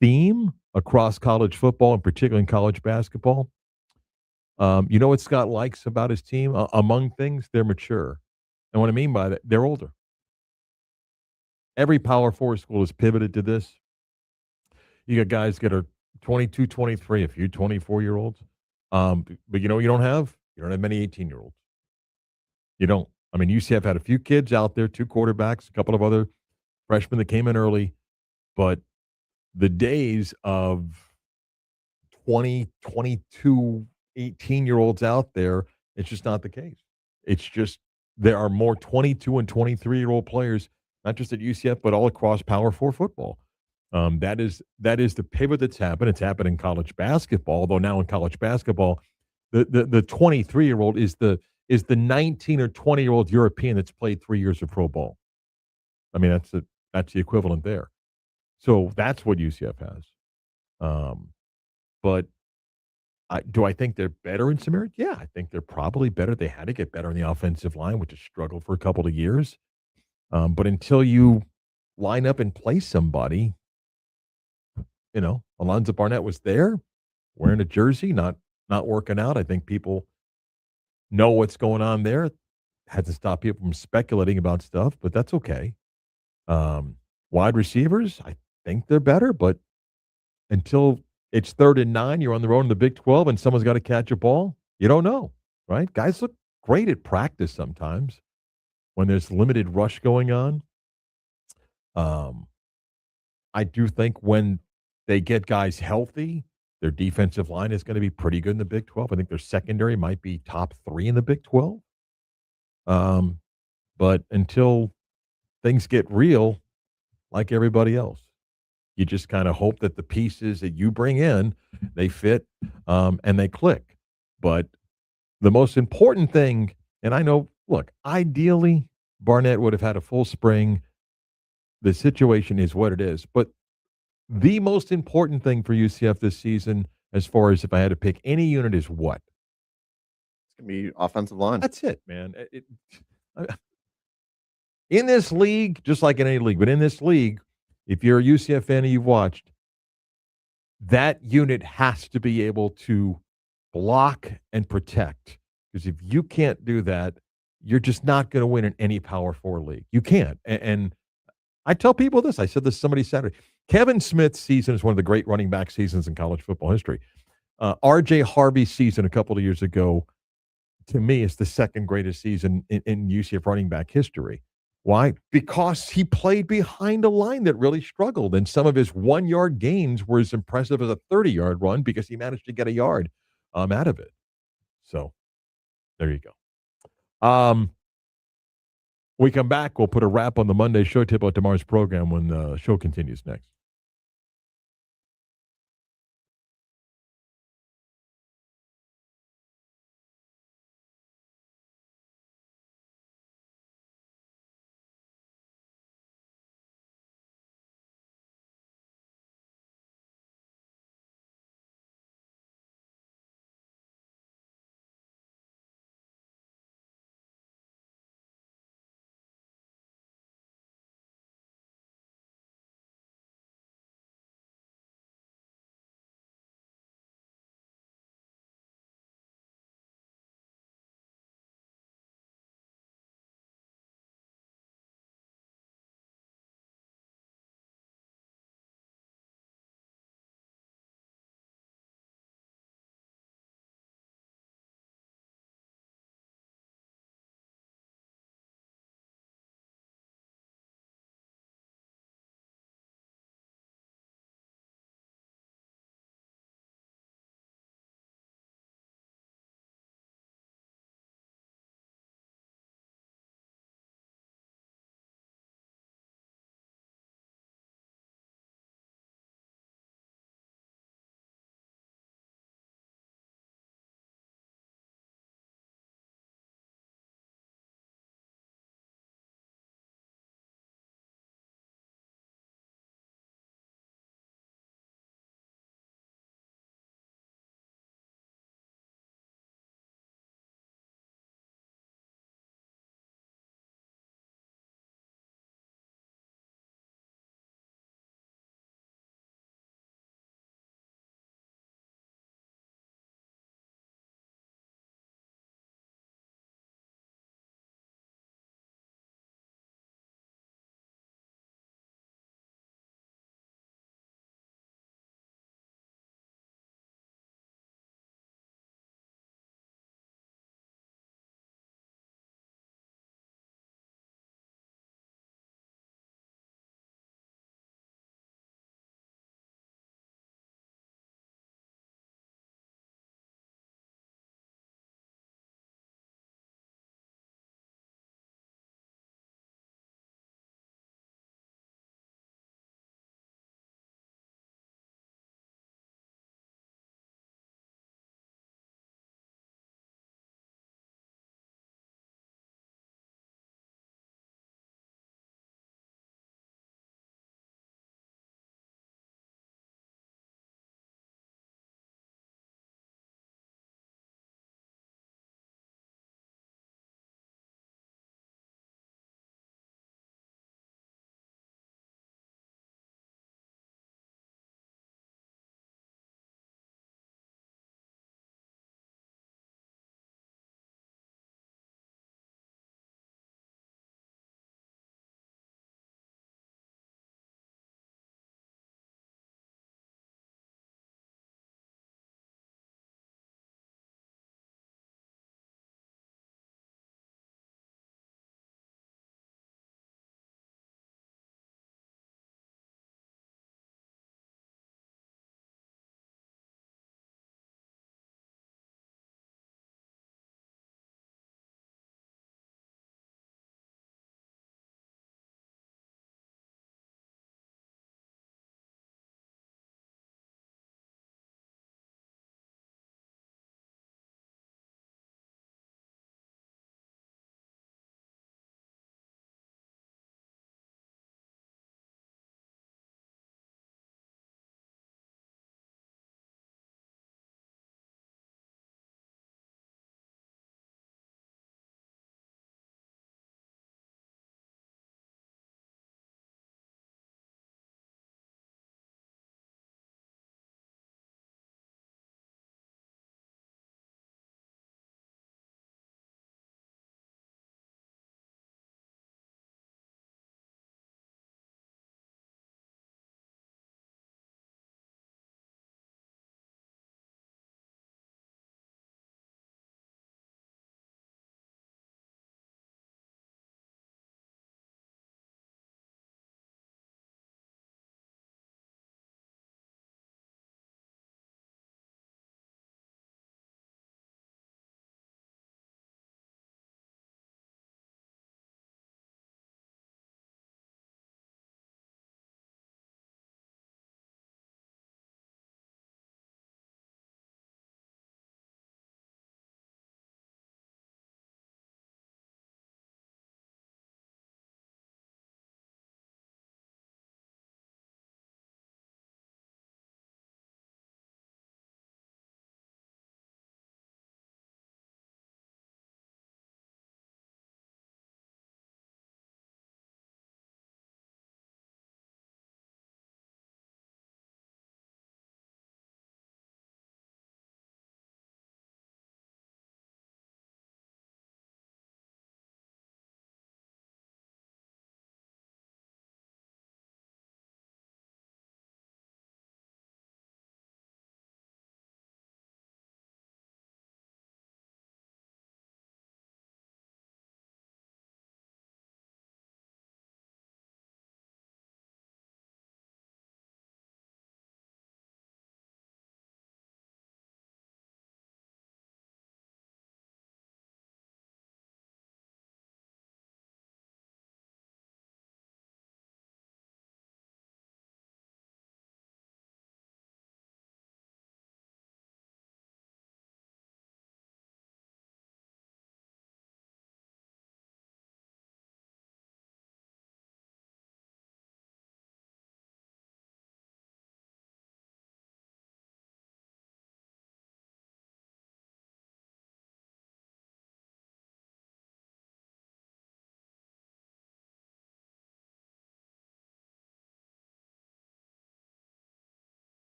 theme across college football and particularly in college basketball. You know what Scott likes about his team? Among things, they're mature. And what I mean by that, they're older. Every Power 4 school has pivoted to this. You got guys that are 22, 23, a few 24-year-olds. But you know what you don't have? You don't have many 18-year-olds. You don't. I mean, UCF had a few kids out there, 2 quarterbacks, a couple of other freshmen that came in early, but the days of 20, 22, 18-year-olds out there, it's just not the case. It's just there are more 22 and 23-year-old players, not just at UCF, but all across Power 4 football. That is the pivot that's happened. It's happened in college basketball, although now in college basketball, the 23-year-old is the 19 or 20-year-old European that's played 3 years of pro ball. I mean, that's the equivalent there. So that's what UCF has. But do I think they're better in some areas? Yeah, I think they're probably better. They had to get better in the offensive line, which has struggled for a couple of years. But until you line up and play somebody, Alonzo Barnett was there, wearing a jersey, not working out. I think people know what's going on there. Hasn't stopped people from speculating about stuff, but that's okay. Wide receivers, I think they're better, but until it's 3rd and 9, you're on the road in the Big 12, and someone's got to catch a ball. You don't know, right? Guys look great at practice sometimes when there's limited rush going on. I do think when they get guys healthy, their defensive line is going to be pretty good in the Big 12. I think their secondary might be top 3 in the Big 12. But until things get real, like everybody else, you just kind of hope that the pieces that you bring in, they fit and they click. But the most important thing, and I know, look, ideally, Barnett would have had a full spring. The situation is what it is. But the most important thing for UCF this season, as far as if I had to pick any unit, is what? It's gonna be offensive line. That's it, man. In this league, just like in any league, but in this league, if you're a UCF fan and you've watched, that unit has to be able to block and protect. Because if you can't do that, you're just not going to win in any Power 4 league. You can't. And I tell people this. I said this to somebody Saturday. Kevin Smith's season is one of the great running back seasons in college football history. R.J. Harvey's season a couple of years ago, to me, is the second greatest season in UCF running back history. Why? Because he played behind a line that really struggled, and some of his 1-yard gains were as impressive as a 30-yard run because he managed to get a yard out of it. So there you go. We come back, we'll put a wrap on the Monday show, tip about tomorrow's program when the show continues next.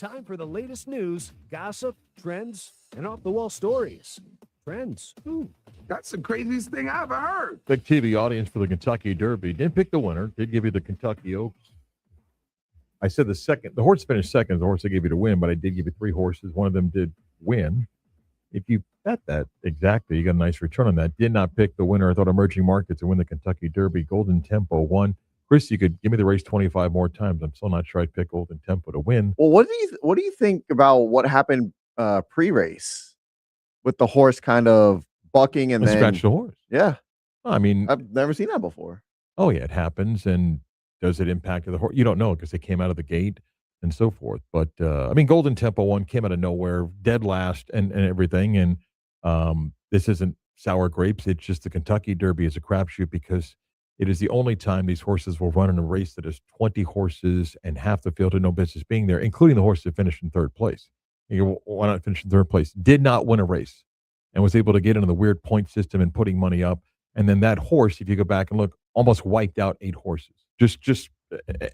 time for the latest news, gossip, trends, and off-the-wall stories. Trends. Ooh, That's the craziest thing I ever heard. Big TV audience for the Kentucky Derby. Didn't pick the winner. Did give you the Kentucky Oaks. I said the horse finished second, the horse I gave you to win, but I did give you 3 horses. One of them did win. If you bet that exactly, you got a nice return on that. Did not pick the winner. I thought Emerging Markets to win the Kentucky Derby. Golden Tempo won. Chris, you could give me the race 25 more times. I'm still not sure I'd pick Golden Tempo to win. Well, what do you think about what happened pre-race with the horse kind of bucking and then Scratch the horse. Yeah, I mean, I've never seen that before. oh yeah, it happens. And does it impact the horse? You don't know because they came out of the gate and so forth. But I mean, Golden Tempo one came out of nowhere, dead last, and everything. And this isn't sour grapes. It's just the Kentucky Derby is a crapshoot because it is the only time these horses will run in a race that is 20 horses and half the field had no business being there, including the horse that finished in third place. You go, why not finish in third place? Did not win a race and was able to get into the weird point system and putting money up. And then that horse, if you go back and look, almost wiped out 8 horses.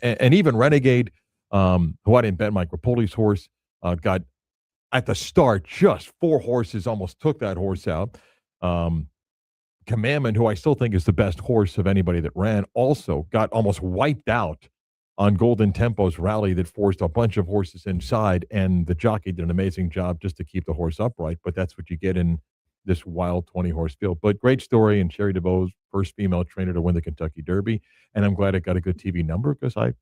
And even Renegade, who I didn't bet, Mike Rapoli's horse, got at the start, just 4 horses almost took that horse out. Commandment, who I still think is the best horse of anybody that ran, also got almost wiped out on Golden Tempo's rally that forced a bunch of horses inside, and the jockey did an amazing job just to keep the horse upright. But that's what you get in this wild 20-horse field. But great story, and Sherry DeVos, first female trainer to win the Kentucky Derby, and I'm glad it got a good TV number because I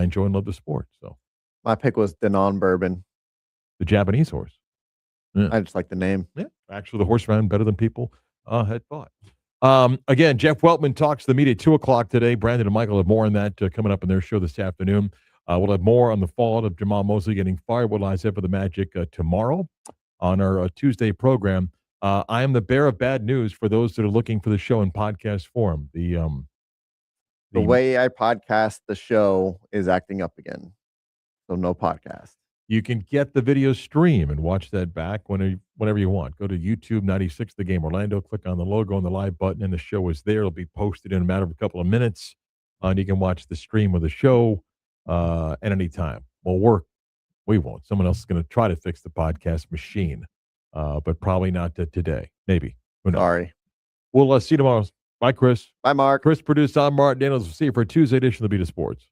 enjoy and love the sport. So My pick was Denon Bourbon. the Japanese horse. Yeah. I just like the name. Yeah, actually, the horse ran better than people had thought. Again, Jeff Weltman talks to the media at 2 o'clock today. Brandon and Michael have more on that coming up in their show this afternoon. We'll have more on the fallout of Jamal Mosley getting fired. What lies ahead for the Magic tomorrow on our Tuesday program. I am the bearer of bad news for those that are looking for the show in podcast form. The way I podcast the show is acting up again. So no podcast. You can get the video stream and watch that back whenever you want. Go to YouTube 96 The Game Orlando, click on the logo on the live button, and the show is there. It'll be posted in a matter of a couple of minutes. And you can watch the stream of the show at any time. We won't. Someone else is going to try to fix the podcast machine, but probably not today. Maybe. Who knows? Sorry. We'll see you tomorrow. Bye, Chris. Bye, Mark. Chris produced. I'm Marc Daniels. We'll see you for a Tuesday edition of the Beat of Sports.